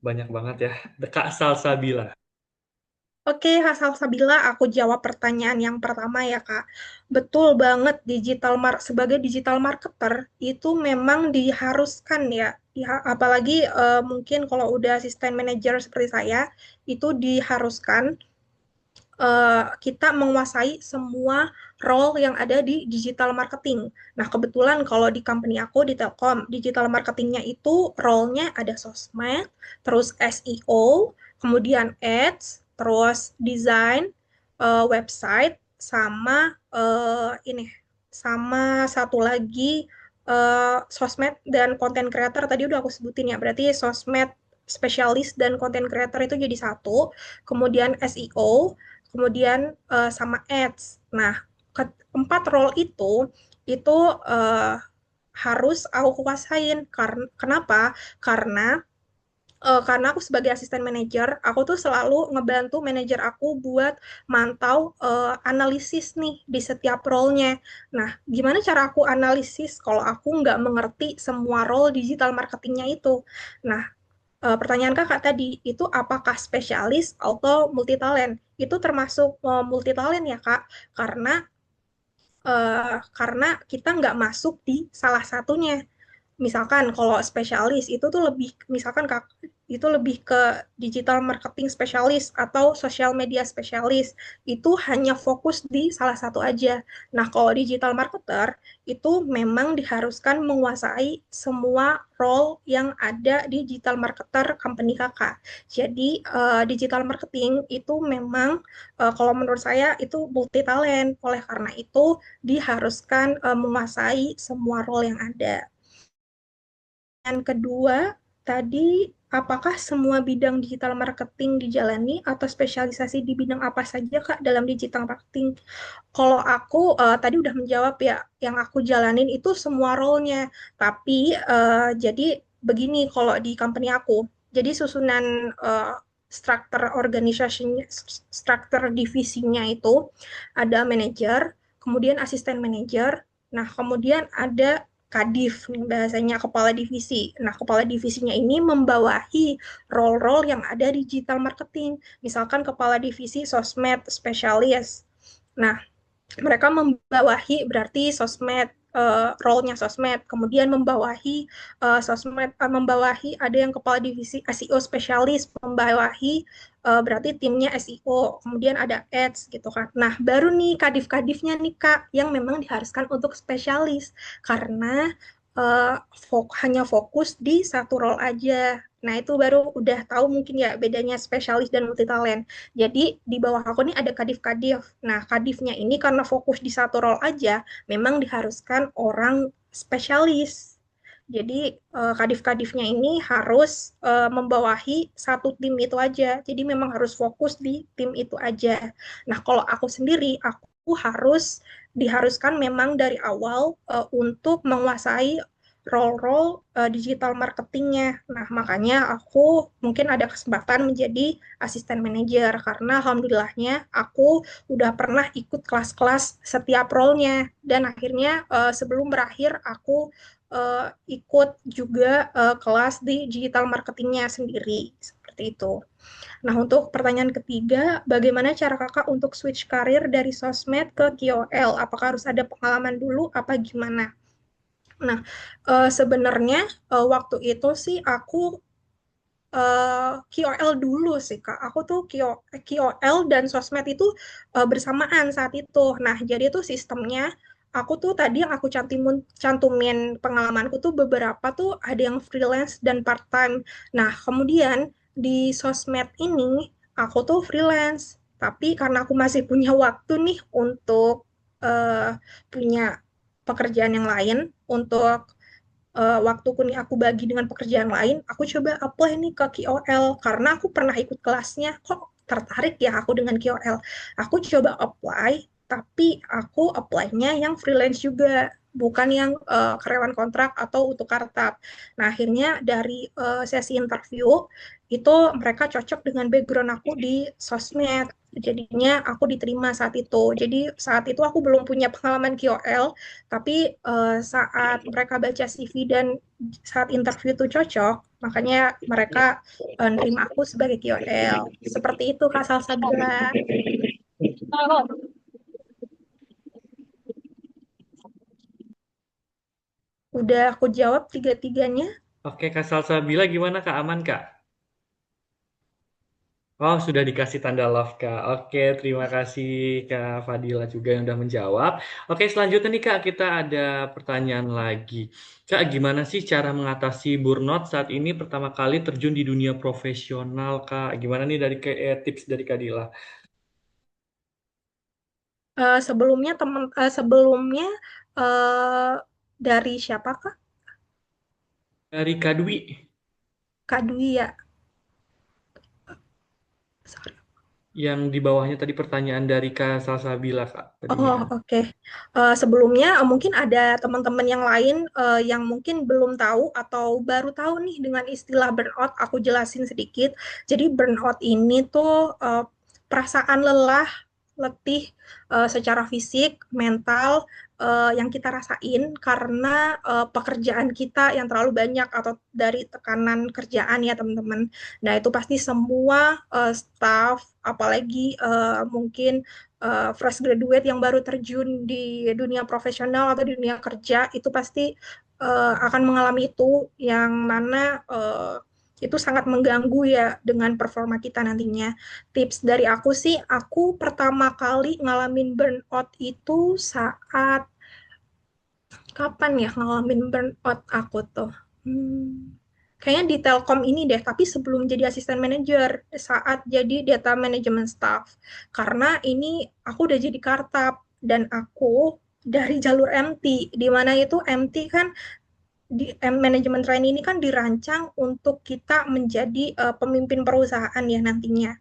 Banyak banget ya. Kak Salsabila. Oke, Hasal Sabila, aku jawab pertanyaan yang pertama ya, Kak. Betul banget, sebagai digital marketer itu memang diharuskan ya. Apalagi mungkin kalau udah asisten manager seperti saya, itu diharuskan kita menguasai semua role yang ada di digital marketing. Nah, kebetulan kalau di company aku di Telkom, digital marketingnya itu role-nya ada sosmed, terus SEO, kemudian ads, terus desain, website, sama ini, sama satu lagi sosmed dan content creator tadi udah aku sebutin ya. Berarti sosmed spesialis dan content creator itu jadi satu, kemudian SEO, kemudian sama ads. Nah, keempat role itu harus aku kuasain. Karena kenapa? Karena karena aku sebagai asisten manajer, aku tuh selalu ngebantu manajer aku buat mantau analisis nih di setiap role-nya. Nah, gimana cara aku analisis kalau aku nggak mengerti semua role digital marketingnya itu? Nah, pertanyaan kakak tadi itu apakah spesialis atau multitalent? Itu termasuk multitalent ya kak, karena karena kita nggak masuk di salah satunya. Misalkan kalau spesialis itu tuh lebih, misalkan kak, itu lebih ke digital marketing spesialis atau social media spesialis, itu hanya fokus di salah satu aja. Nah, kalau digital marketer itu memang diharuskan menguasai semua role yang ada di digital marketer company kakak. Jadi digital marketing itu memang kalau menurut saya itu multi talent. Oleh karena itu diharuskan menguasai semua role yang ada. Yang kedua, tadi apakah semua bidang digital marketing dijalani atau spesialisasi di bidang apa saja Kak dalam digital marketing? Kalau aku tadi udah menjawab ya, yang aku jalanin itu semua role-nya. Tapi jadi begini kalau di company aku. Jadi susunan struktur organisasi, struktur divisinya itu ada manajer, kemudian asisten manajer, nah kemudian ada Kadif, bahasanya kepala divisi. Nah, kepala divisinya ini membawahi role-role yang ada di digital marketing. Misalkan kepala divisi sosmed spesialis. Nah, mereka membawahi berarti sosmed, role-nya sosmed, kemudian membawahi sosmed, membawahi ada yang kepala divisi SEO spesialis, membawahi berarti timnya SEO, kemudian ada ads gitu kan. Nah, baru nih kadif-kadifnya nih Kak yang memang diharuskan untuk spesialis karena hanya fokus di satu role aja. Nah, itu baru udah tahu mungkin ya bedanya spesialis dan multitalent. Jadi di bawah aku nih ada kadif-kadif. Nah, kadifnya ini karena fokus di satu role aja, memang diharuskan orang spesialis. Jadi kadif-kadifnya ini harus membawahi satu tim itu aja. Jadi memang harus fokus di tim itu aja. Nah, kalau aku sendiri, aku harus diharuskan memang dari awal untuk menguasai role-role digital marketingnya. Nah, makanya aku mungkin ada kesempatan menjadi asisten manajer karena alhamdulillahnya aku udah pernah ikut kelas-kelas setiap role-nya dan akhirnya sebelum berakhir aku ikut juga kelas di digital marketingnya sendiri seperti itu. Nah, untuk pertanyaan ketiga, bagaimana cara kakak untuk switch karir dari sosmed ke KOL? Apakah harus ada pengalaman dulu apa gimana? Nah, sebenarnya waktu itu sih aku KOL dulu sih Kak. Aku tuh KOL dan sosmed itu bersamaan saat itu. Nah, jadi itu sistemnya aku tuh tadi yang aku cantumin pengalamanku tuh beberapa tuh ada yang freelance dan part time. Nah, kemudian di sosmed ini aku tuh freelance. Tapi karena aku masih punya waktu nih untuk punya pekerjaan yang lain untuk waktuku nih aku bagi dengan pekerjaan lain, aku coba apply nih ke KOL karena aku pernah ikut kelasnya, kok tertarik ya aku dengan KOL. Aku coba apply, tapi aku apply-nya yang freelance juga, bukan yang karyawan kontrak atau untuk kartap. Nah, akhirnya dari sesi interview itu mereka cocok dengan background aku di sosmed. Jadinya aku diterima saat itu. Jadi saat itu aku belum punya pengalaman KOL, tapi saat mereka baca CV dan saat interview itu cocok, makanya mereka nerima aku sebagai KOL. Seperti itu Kak Salsabila. Udah aku jawab tiga-tiganya. Oke, Kak Salsabila gimana Kak? Aman Kak? Oh, sudah dikasih tanda love, Kak. Oke, terima kasih Kak Fadila juga yang udah menjawab. Oke, selanjutnya nih Kak, kita ada pertanyaan lagi. Kak, gimana sih cara mengatasi burnout saat ini pertama kali terjun di dunia profesional, Kak? Gimana nih dari tips dari Kak Dila? Sebelumnya eh, dari siapa Kak? Dari Kak Dwi. Kak Dwi ya. Sorry. yang di bawahnya tadi pertanyaan dari Kak Salsabila, Kak, tadinya. Oh, oke. Sebelumnya mungkin ada teman-teman yang lain yang mungkin belum tahu atau baru tahu nih dengan istilah burnout. Aku jelasin sedikit. Jadi burnout ini tuh perasaan lelah, letih secara fisik, mental yang kita rasain karena pekerjaan kita yang terlalu banyak atau dari tekanan kerjaan ya teman-teman. Nah, itu pasti semua staff, apalagi mungkin fresh graduate yang baru terjun di dunia profesional atau di dunia kerja itu pasti akan mengalami itu yang mana itu sangat mengganggu ya dengan performa kita nantinya. Tips dari aku sih, aku pertama kali ngalamin burnout itu saat kapan ya ngalamin burnout aku tuh? Kayaknya di Telkom ini deh, tapi sebelum jadi asisten manajer, saat jadi data management staff. Karena ini aku udah jadi kartap dan aku dari jalur MT, di mana itu MT kan di manajemen training ini kan dirancang untuk kita menjadi pemimpin perusahaan ya nantinya.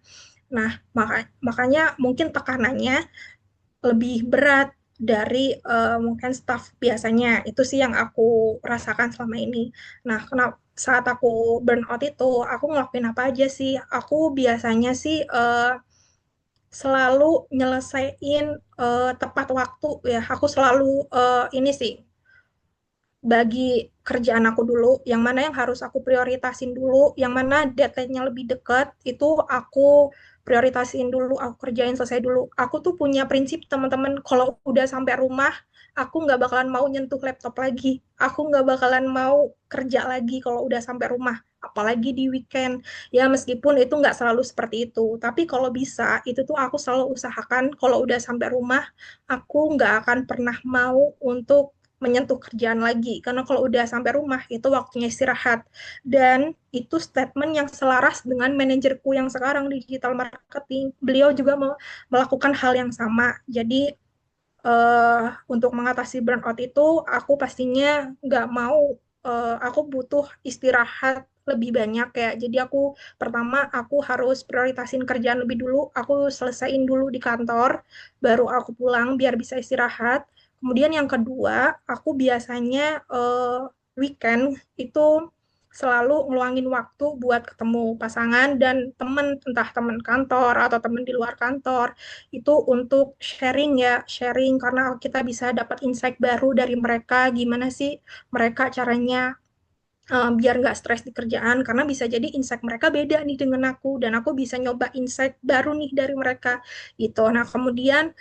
Nah, makanya mungkin tekanannya lebih berat dari mungkin staff biasanya. Itu sih yang aku rasakan selama ini. Nah, saat aku burnout itu, aku ngelakuin apa aja sih? Aku biasanya sih selalu nyelesain tepat waktu ya. Aku selalu ini sih bagi kerjaan aku dulu, yang mana yang harus aku prioritasin dulu, yang mana deadline-nya lebih dekat, itu aku prioritasin dulu, aku kerjain selesai dulu. Aku tuh punya prinsip teman-teman, kalau udah sampai rumah, aku nggak bakalan mau nyentuh laptop lagi. Aku nggak bakalan mau kerja lagi kalau udah sampai rumah. Apalagi di weekend. Ya meskipun itu nggak selalu seperti itu. Tapi kalau bisa, itu tuh aku selalu usahakan kalau udah sampai rumah, aku nggak akan pernah mau untuk menyentuh kerjaan lagi karena kalau udah sampai rumah itu waktunya istirahat dan itu statement yang selaras dengan manajerku yang sekarang di digital marketing. Beliau juga melakukan hal yang sama. Jadi untuk mengatasi burnout itu aku pastinya nggak mau aku butuh istirahat lebih banyak ya. Jadi aku pertama aku harus prioritasin kerjaan lebih dulu, aku selesaiin dulu di kantor, baru aku pulang biar bisa istirahat. Kemudian yang kedua, aku biasanya weekend itu selalu ngeluangin waktu buat ketemu pasangan dan temen, entah temen kantor atau temen di luar kantor itu untuk sharing ya, sharing karena kita bisa dapat insight baru dari mereka, gimana sih mereka caranya biar nggak stres di kerjaan, karena bisa jadi insight mereka beda nih dengan aku, dan aku bisa nyoba insight baru nih dari mereka gitu. Nah kemudian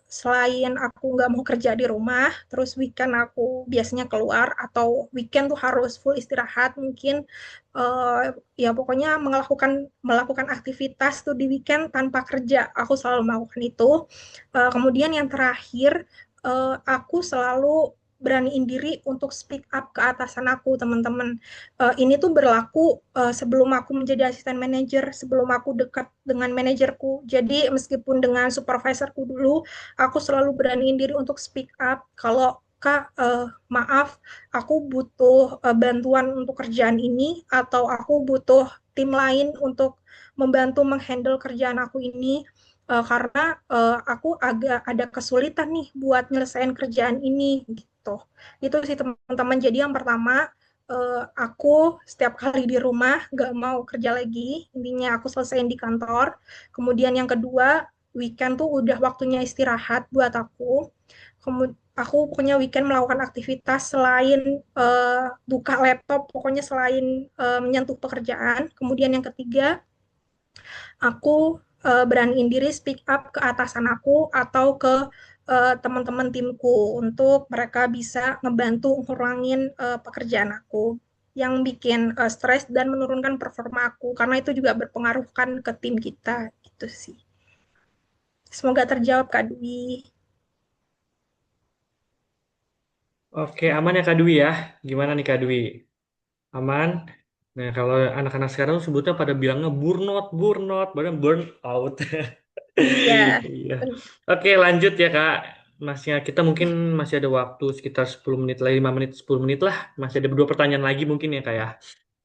selain aku nggak mau kerja di rumah, terus weekend aku biasanya keluar atau weekend tuh harus full istirahat mungkin ya pokoknya melakukan aktivitas tuh di weekend tanpa kerja. Aku selalu melakukan itu. Kemudian yang terakhir aku selalu beraniin diri untuk speak up ke atasan aku, teman-teman. Ini tuh berlaku sebelum aku menjadi asisten manajer, sebelum aku dekat dengan manajerku. Jadi meskipun dengan supervisorku dulu, aku selalu beraniin diri untuk speak up kalau Kak, maaf, aku butuh bantuan untuk kerjaan ini, atau aku butuh tim lain untuk membantu menghandle kerjaan aku ini karena aku agak ada kesulitan nih buat nyelesain kerjaan ini gitu. Itu sih teman-teman. Jadi yang pertama aku setiap kali di rumah nggak mau kerja lagi. Intinya aku selesaiin di kantor. Kemudian yang kedua, weekend tuh udah waktunya istirahat buat aku. Kemudian aku pokoknya weekend melakukan aktivitas selain buka laptop, pokoknya selain menyentuh pekerjaan. Kemudian yang ketiga, aku beraniin diri speak up ke atasan aku atau ke teman-teman timku untuk mereka bisa ngebantu ngurangin pekerjaan aku yang bikin stres dan menurunkan performa aku karena itu juga berpengaruh kan ke tim kita gitu sih. Semoga terjawab Kak Dwi. Oke, aman ya Kak Dwi ya? Gimana nih Kak Dwi? Aman? Nah, kalau anak-anak sekarang sebutnya pada bilangnya burnout, burnout, padahal burn out. Iya. Iya. Oke, lanjut ya Kak. Masnya kita mungkin masih ada waktu sekitar 10 menit lagi, 5 menit, 10 menit lah. Masih ada 2 pertanyaan lagi mungkin ya Kak ya.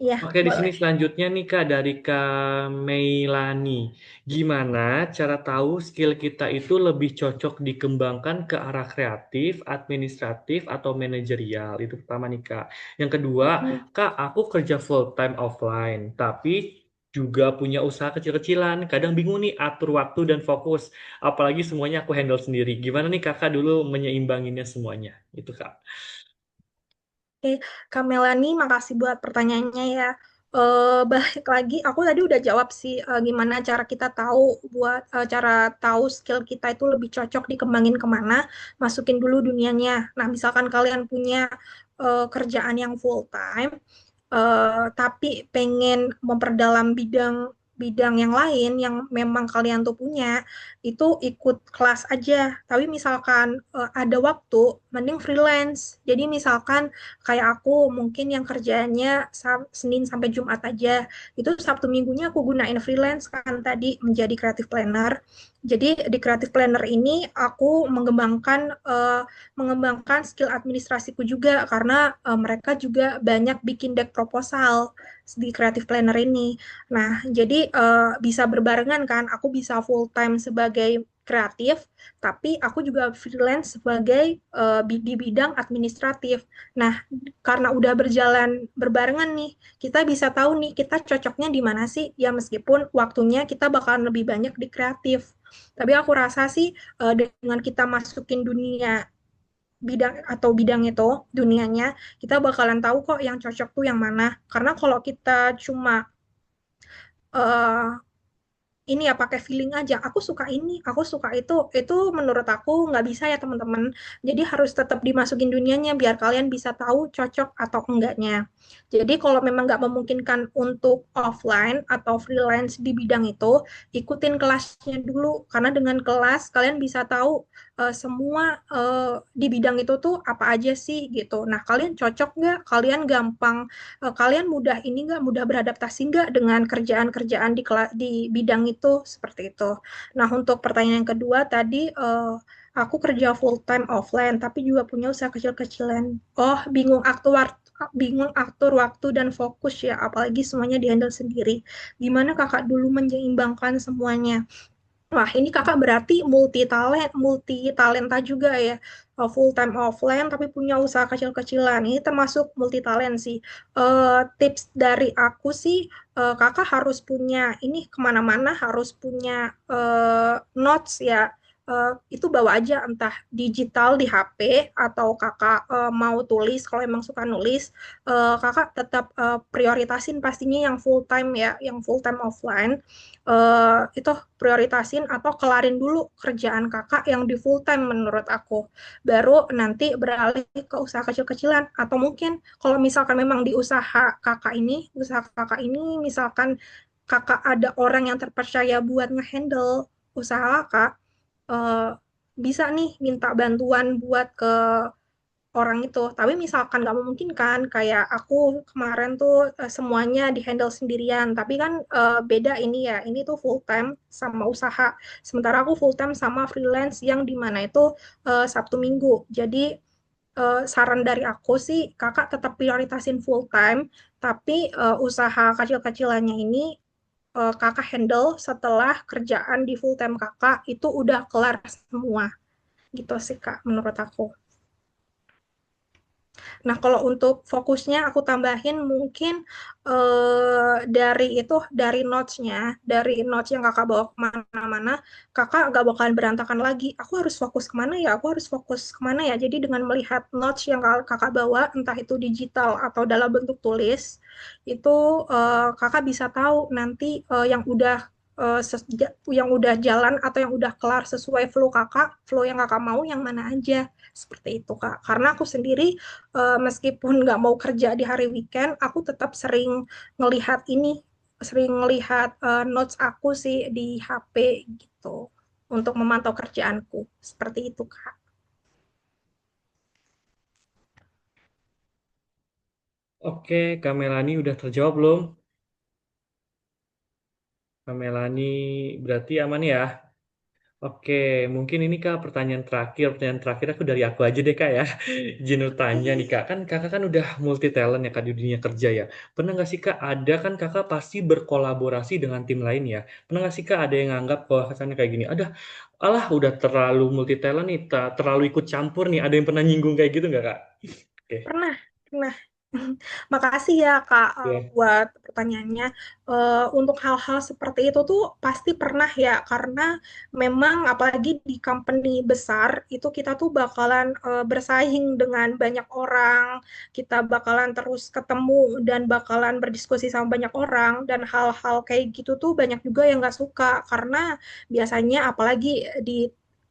Iya, Oke, di sini boleh. selanjutnya nih Kak dari Kak Meilani. Gimana cara tahu skill kita itu lebih cocok dikembangkan ke arah kreatif, administratif, atau manajerial? Itu pertama nih Kak. Yang kedua, Hmm. Kak, aku kerja full time offline, tapi juga punya usaha kecil-kecilan. Kadang bingung nih atur waktu dan fokus. Apalagi semuanya aku handle sendiri. Gimana nih Kakak dulu menyeimbanginnya semuanya? Itu Kak. Oke, Kak Melani, makasih buat pertanyaannya ya. Balik lagi, aku tadi udah jawab sih gimana cara kita tahu cara tahu skill kita itu lebih cocok dikembangin kemana, masukin dulu dunianya. Nah, misalkan kalian punya kerjaan yang full time, tapi pengen memperdalam bidang bidang yang lain yang memang kalian tuh punya, itu ikut kelas aja. Tapi misalkan ada waktu, mending freelance. Jadi misalkan kayak aku mungkin yang kerjanya Senin sampai Jumat aja, itu Sabtu Minggunya aku gunain freelance kan tadi menjadi creative planner. Jadi di creative planner ini aku mengembangkan skill administrasiku juga karena mereka juga banyak bikin deck proposal di creative planner ini. Nah, jadi bisa berbarengan kan, aku bisa full time sebagai kreatif, tapi aku juga freelance sebagai di bidang administratif. Nah, karena udah berjalan berbarengan nih, kita bisa tahu nih kita cocoknya di mana sih. Ya meskipun waktunya kita bakalan lebih banyak di kreatif. Tapi aku rasa sih dengan kita masukin dunia bidang atau bidang itu dunianya, kita bakalan tahu kok yang cocok tuh yang mana. Karena kalau kita cuma eh, ini ya pakai feeling aja, aku suka ini, aku suka itu menurut aku nggak bisa ya teman-teman. Jadi harus tetap dimasukin dunianya biar kalian bisa tahu cocok atau enggaknya. Jadi kalau memang nggak memungkinkan untuk offline atau freelance di bidang itu, ikutin kelasnya dulu karena dengan kelas kalian bisa tahu semua di bidang itu tuh apa aja sih gitu. Nah, kalian cocok nggak, kalian gampang, kalian mudah ini nggak, mudah beradaptasi nggak dengan kerjaan-kerjaan di bidang itu, seperti itu. Nah, untuk pertanyaan yang kedua tadi, aku kerja full time offline, tapi juga punya usaha kecil-kecilan. Oh, bingung atur waktu dan fokus ya, apalagi semuanya dihandle sendiri. Gimana kakak dulu menyeimbangkan semuanya? Wah, ini kakak berarti multi talenta juga ya. Full time offline tapi punya usaha kecil-kecilan. Ini termasuk multi talent sih. Tips dari aku sih, kakak harus punya ini kemana-mana harus punya notes ya. Itu bawa aja entah digital di HP atau kakak mau tulis kalau emang suka nulis. Kakak tetap prioritasin pastinya yang full time ya, yang full time offline. Itu prioritasin atau kelarin dulu kerjaan kakak yang di full time menurut aku. Baru nanti beralih ke usaha kecil-kecilan. Atau mungkin kalau misalkan memang di usaha kakak ini misalkan kakak ada orang yang terpercaya buat ngehandle usaha kakak, eh, bisa nih minta bantuan buat ke orang itu. Tapi misalkan nggak memungkinkan, kayak aku kemarin tuh semuanya dihandle sendirian. Tapi kan beda ini ya, ini tuh full time sama usaha. Sementara aku full time sama freelance yang dimana itu Sabtu Minggu. Jadi saran dari aku sih, kakak tetap prioritasin full time, tapi usaha kecil-kecilannya ini kakak handle setelah kerjaan di full time kakak itu udah kelar semua. Gitu sih kak, menurut aku. Nah, kalau untuk fokusnya aku tambahin mungkin dari notes yang kakak bawa kemana-mana, kakak gak bakalan berantakan lagi. Aku harus fokus kemana ya? Aku harus fokus kemana ya? Jadi dengan melihat notes yang kakak bawa, entah itu digital atau dalam bentuk tulis, itu kakak bisa tahu nanti yang udah jalan atau yang udah kelar sesuai flow yang kakak mau yang mana aja. Seperti itu, Kak. Karena aku sendiri meskipun nggak mau kerja di hari weekend, aku tetap sering ngelihat notes aku sih di HP gitu untuk memantau kerjaanku. Seperti itu, Kak. Oke, Kak Melani udah terjawab belum? Kak Melani berarti aman ya? Oke, mungkin ini Kak pertanyaan terakhir. Pertanyaan terakhir dari aku aja deh Kak ya. Izin tanya nih Kak, kan Kakak kan udah multi talent ya Kak di dunia kerja ya. Pernah nggak sih Kak, ada kan Kakak pasti berkolaborasi dengan tim lain ya. Pernah nggak sih Kak ada yang nganggap kalau kesannya kayak gini, ada, alah udah terlalu multi talent nih, terlalu ikut campur nih. Ada yang pernah nyinggung kayak gitu nggak Kak? Oke, Pernah, pernah. Makasih ya Kak ya. buat pertanyaannya. Untuk hal-hal seperti itu tuh pasti pernah ya, karena memang apalagi di company besar itu kita tuh bakalan bersaing dengan banyak orang, kita bakalan terus ketemu dan bakalan berdiskusi sama banyak orang, dan hal-hal kayak gitu tuh banyak juga yang nggak suka, karena biasanya apalagi di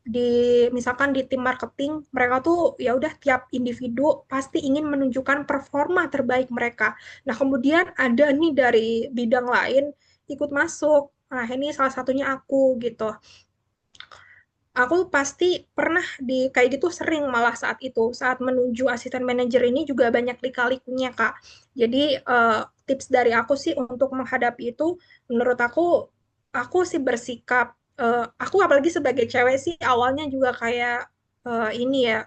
di misalkan di tim marketing, mereka tuh ya udah tiap individu pasti ingin menunjukkan performa terbaik mereka. Nah, kemudian ada nih dari bidang lain ikut masuk. Nah, ini salah satunya aku gitu. Aku pasti pernah di kayak gitu, sering malah saat itu, saat menuju asisten manajer ini juga banyak lika-likunya Kak. Jadi tips dari aku sih untuk menghadapi itu, menurut aku sih bersikap, aku apalagi sebagai cewek sih awalnya juga kayak ini ya,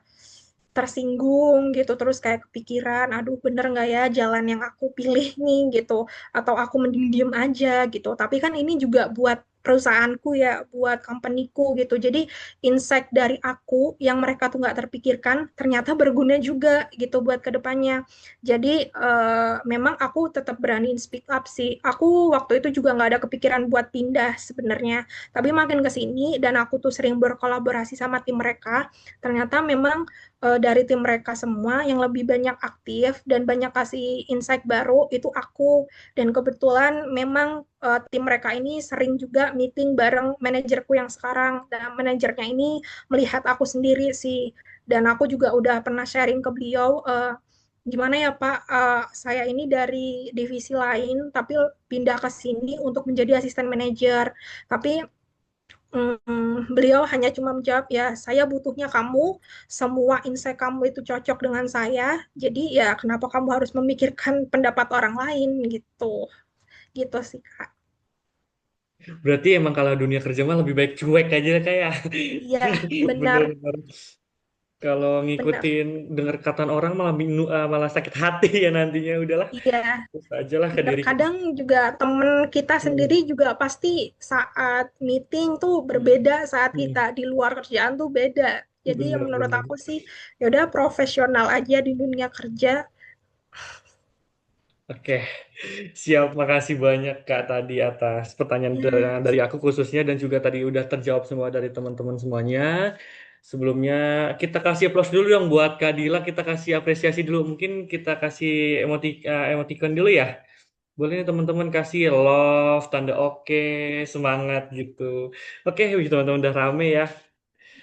tersinggung gitu, terus kayak kepikiran, aduh bener nggak ya jalan yang aku pilih nih gitu, atau aku mending diem aja gitu. Tapi kan ini juga buat perusahaanku ya, buat companyku gitu. Jadi insight dari aku yang mereka tuh nggak terpikirkan ternyata berguna juga gitu buat kedepannya. Jadi memang aku tetap berani speak up sih. Aku waktu itu juga nggak ada kepikiran buat pindah sebenarnya. Tapi makin ke sini dan aku tuh sering berkolaborasi sama tim mereka, ternyata memang dari tim mereka semua yang lebih banyak aktif dan banyak kasih insight baru itu aku. Dan kebetulan memang tim mereka ini sering juga meeting bareng manajerku yang sekarang, dan manajernya ini melihat aku sendiri sih, dan aku juga udah pernah sharing ke beliau, gimana ya Pak, saya ini dari divisi lain tapi pindah ke sini untuk menjadi asisten manajer, tapi beliau hanya cuma menjawab, ya saya butuhnya kamu, semua insight kamu itu cocok dengan saya, jadi ya kenapa kamu harus memikirkan pendapat orang lain gitu, gitu sih Kak. Berarti emang kalau dunia kerja mah lebih baik cuek aja kayak. Iya, benar, Bener-bener. Kalau benar. ngikutin dengar kataan orang malah malah sakit hati ya nantinya. Udahlah, Iya, terus aja lah ke benar. diri kita. Kadang juga temen kita sendiri Hmm, juga pasti saat meeting tuh hmm, berbeda, saat kita hmm. di luar kerjaan tuh beda. Jadi menurut Bener-bener. aku sih ya udah profesional aja di dunia kerja. Oke, siap. Makasih banyak Kak tadi atas pertanyaan Ya, dari aku khususnya dan juga tadi udah terjawab semua dari teman-teman semuanya. Sebelumnya kita kasih applause dulu dong buat Kak Dila, kita kasih apresiasi dulu. Mungkin kita kasih emoticon dulu ya. Boleh nih teman-teman kasih love, tanda oke, semangat gitu. Oke, wih, teman-teman udah rame ya.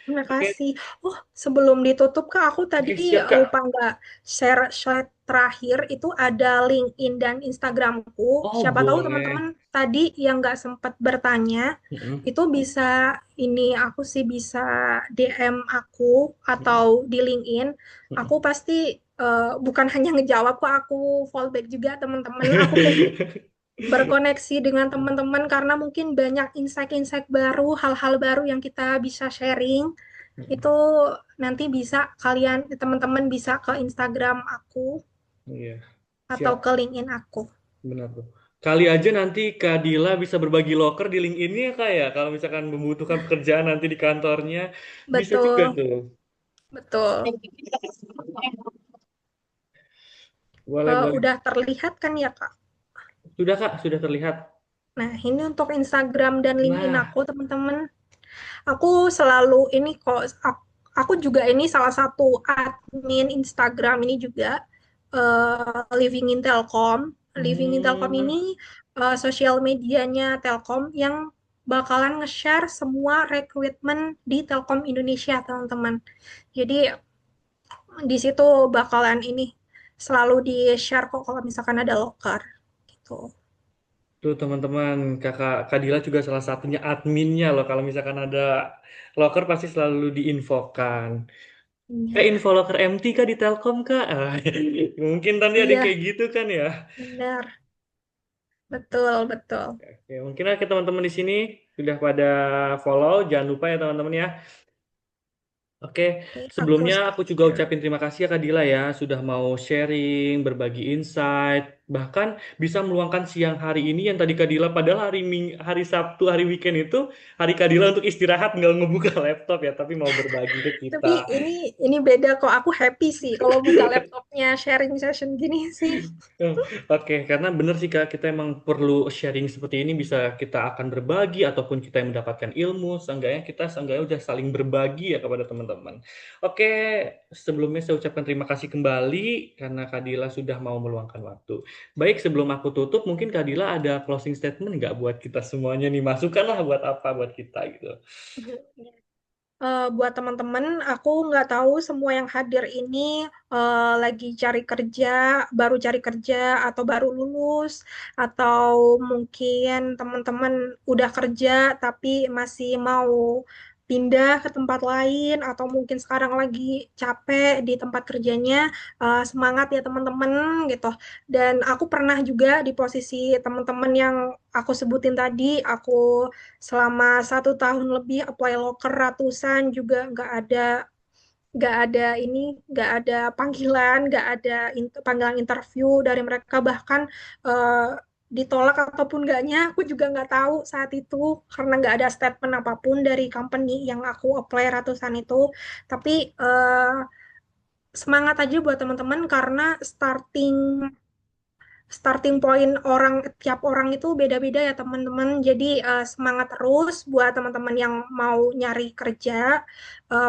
terima Oke, kasih. Oh, sebelum ditutup Kak, aku tadi oke siap Kak. lupa nggak share slide terakhir, itu ada LinkedIn dan Instagramku. Oh Siapa tahu teman-teman boleh. tadi yang nggak sempat bertanya, Mm-mm, itu bisa, ini aku sih bisa DM aku atau mm-mm, di LinkedIn. Aku mm-mm. pasti bukan hanya ngejawab kok, aku fallback juga teman-teman. Aku pengen berkoneksi dengan teman-teman karena mungkin banyak insight-insight baru, hal-hal baru yang kita bisa sharing. Itu nanti bisa kalian, teman-teman bisa ke Instagram aku Iya, atau siap. ke LinkedIn aku. Benar tuh. Kali aja nanti Kak Dila bisa berbagi loker di LinkedIn-nya ya Kak ya. Kalau misalkan membutuhkan pekerjaan nanti di kantornya, bisa juga Betul, tuh. betul. Boleh, boleh. Udah terlihat kan ya, Kak? Sudah Kak, sudah terlihat. Nah, ini untuk Instagram dan LinkedIn Nah, aku, teman-teman. Aku selalu ini kok, aku juga ini salah satu admin Instagram ini juga, Living in Telkom. Living in Telkom hmm, ini sosial medianya Telkom yang bakalan nge-share semua rekrutmen di Telkom Indonesia, teman-teman. Jadi di situ bakalan ini selalu di-share kok kalau misalkan ada loker gitu. tuh teman-teman, Kak Dila juga salah satunya adminnya loh. Kalau misalkan ada loker pasti selalu diinfokan. Iya, Info loker MT Kak di Telkom Kak. Mungkin tadi ada yang iya, kayak gitu kan ya. benar. Betul, betul. Oke, mungkin teman-teman di sini sudah pada follow. Jangan lupa ya teman-teman ya. Oke, Oke, aku sebelumnya stop aku juga share. ucapin terima kasih ya Kak Dila ya, sudah mau sharing, berbagi insight, bahkan bisa meluangkan siang hari ini yang tadi Kak Dila, padahal hari Sabtu, hari weekend itu, hari Kak Dila untuk istirahat, nggak ngebuka laptop ya, tapi mau berbagi ke Tapi kita. ini beda kok. Aku happy sih kalau buka laptopnya sharing session gini sih. Hmm, Oke, karena benar sih Kak, kita emang perlu sharing seperti ini, bisa kita akan berbagi ataupun kita yang mendapatkan ilmu, seenggaknya udah saling berbagi ya kepada teman-teman. Oke, sebelumnya saya ucapkan terima kasih kembali karena Kak Dila sudah mau meluangkan waktu. Baik, sebelum aku tutup, mungkin Kak Dila ada closing statement nggak buat kita semuanya nih? Masukan lah buat apa buat kita gitu. Buat teman-teman, aku nggak tahu semua yang hadir ini lagi cari kerja, baru cari kerja, atau baru lulus, atau mungkin teman-teman udah kerja tapi masih mau pindah ke tempat lain, atau mungkin sekarang lagi capek di tempat kerjanya. Semangat ya teman-teman gitu. Dan aku pernah juga di posisi teman-teman yang aku sebutin tadi. Aku selama 1 tahun lebih apply loker ratusan juga nggak ada ini nggak ada panggilan, nggak ada panggilan interview dari mereka, bahkan ditolak ataupun enggaknya aku juga nggak tahu saat itu karena nggak ada statement apapun dari company yang aku apply ratusan itu. Tapi semangat aja buat teman-teman karena starting point tiap orang itu beda-beda ya teman-teman. Jadi semangat terus buat teman-teman yang mau nyari kerja.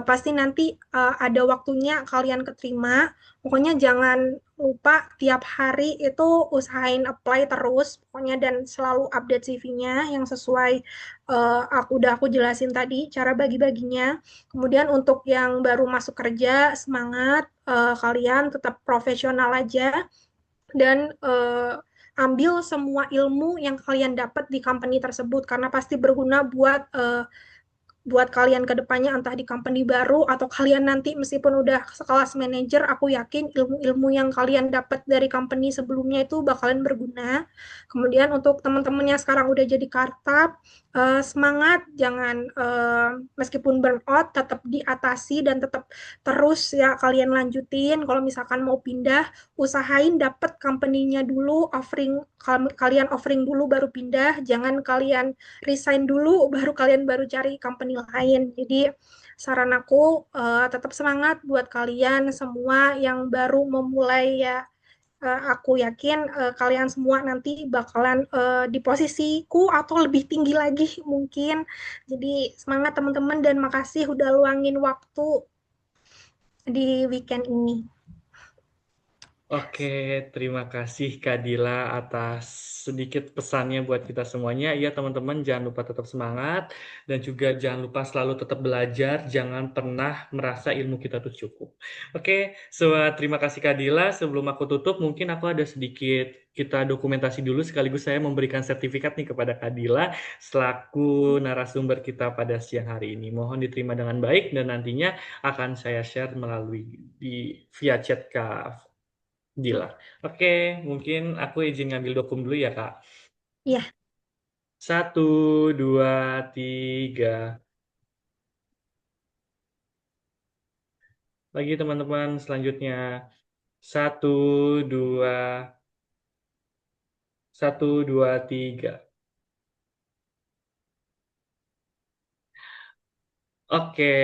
Pasti nanti ada waktunya kalian keterima. Pokoknya jangan lupa tiap hari itu usahain apply terus pokoknya dan selalu update CV-nya yang sesuai aku jelasin tadi cara bagi-baginya. Kemudian untuk yang baru masuk kerja, semangat, kalian tetap profesional aja dan ambil semua ilmu yang kalian dapat di company tersebut karena pasti berguna buat kalian ke depannya entah di company baru atau kalian nanti meskipun udah sekelas manajer, aku yakin ilmu-ilmu yang kalian dapat dari company sebelumnya itu bakalan berguna. Kemudian untuk teman-teman yang sekarang udah jadi kartap, semangat, jangan meskipun burnout tetap diatasi dan tetap terus ya kalian lanjutin. Kalau misalkan mau pindah, usahain dapat company-nya dulu, kalian offering dulu baru pindah, jangan kalian resign dulu baru cari company lain. Jadi saran aku tetap semangat buat kalian semua yang baru memulai ya. Aku yakin kalian semua nanti bakalan di posisiku atau lebih tinggi lagi mungkin. Jadi semangat teman-teman dan makasih udah luangin waktu di weekend ini. Oke, terima kasih Kak Dila atas sedikit pesannya buat kita semuanya. Iya teman-teman, jangan lupa tetap semangat dan juga jangan lupa selalu tetap belajar, jangan pernah merasa ilmu kita tuh cukup. Oke, terima kasih Kak Dila. Sebelum aku tutup, mungkin aku ada sedikit kita dokumentasi dulu sekaligus saya memberikan sertifikat nih kepada Kak Dila selaku narasumber kita pada siang hari ini. Mohon diterima dengan baik dan nantinya akan saya share melalui via chat Kak Dila. Oke, mungkin aku izin ngambil dokum dulu ya, Kak. Iya, 1, 2, 3. Lagi teman-teman, selanjutnya. 1, 2, 1, 2, 3. Oke,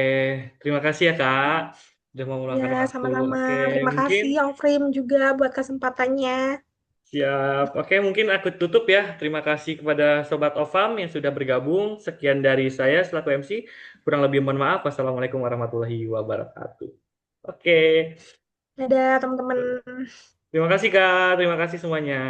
terima kasih ya, Kak. Udah mau ya meluangkan waktu. sama-sama. Oke, Terima mungkin kasih Alfrim juga buat kesempatannya. siap. Oke, mungkin aku tutup ya. Terima kasih kepada Sobat Ovam yang sudah bergabung. Sekian dari saya selaku MC. Kurang lebih mohon maaf. Wassalamualaikum warahmatullahi wabarakatuh. Oke. Dadah teman-teman. Terima kasih Kak, terima kasih semuanya.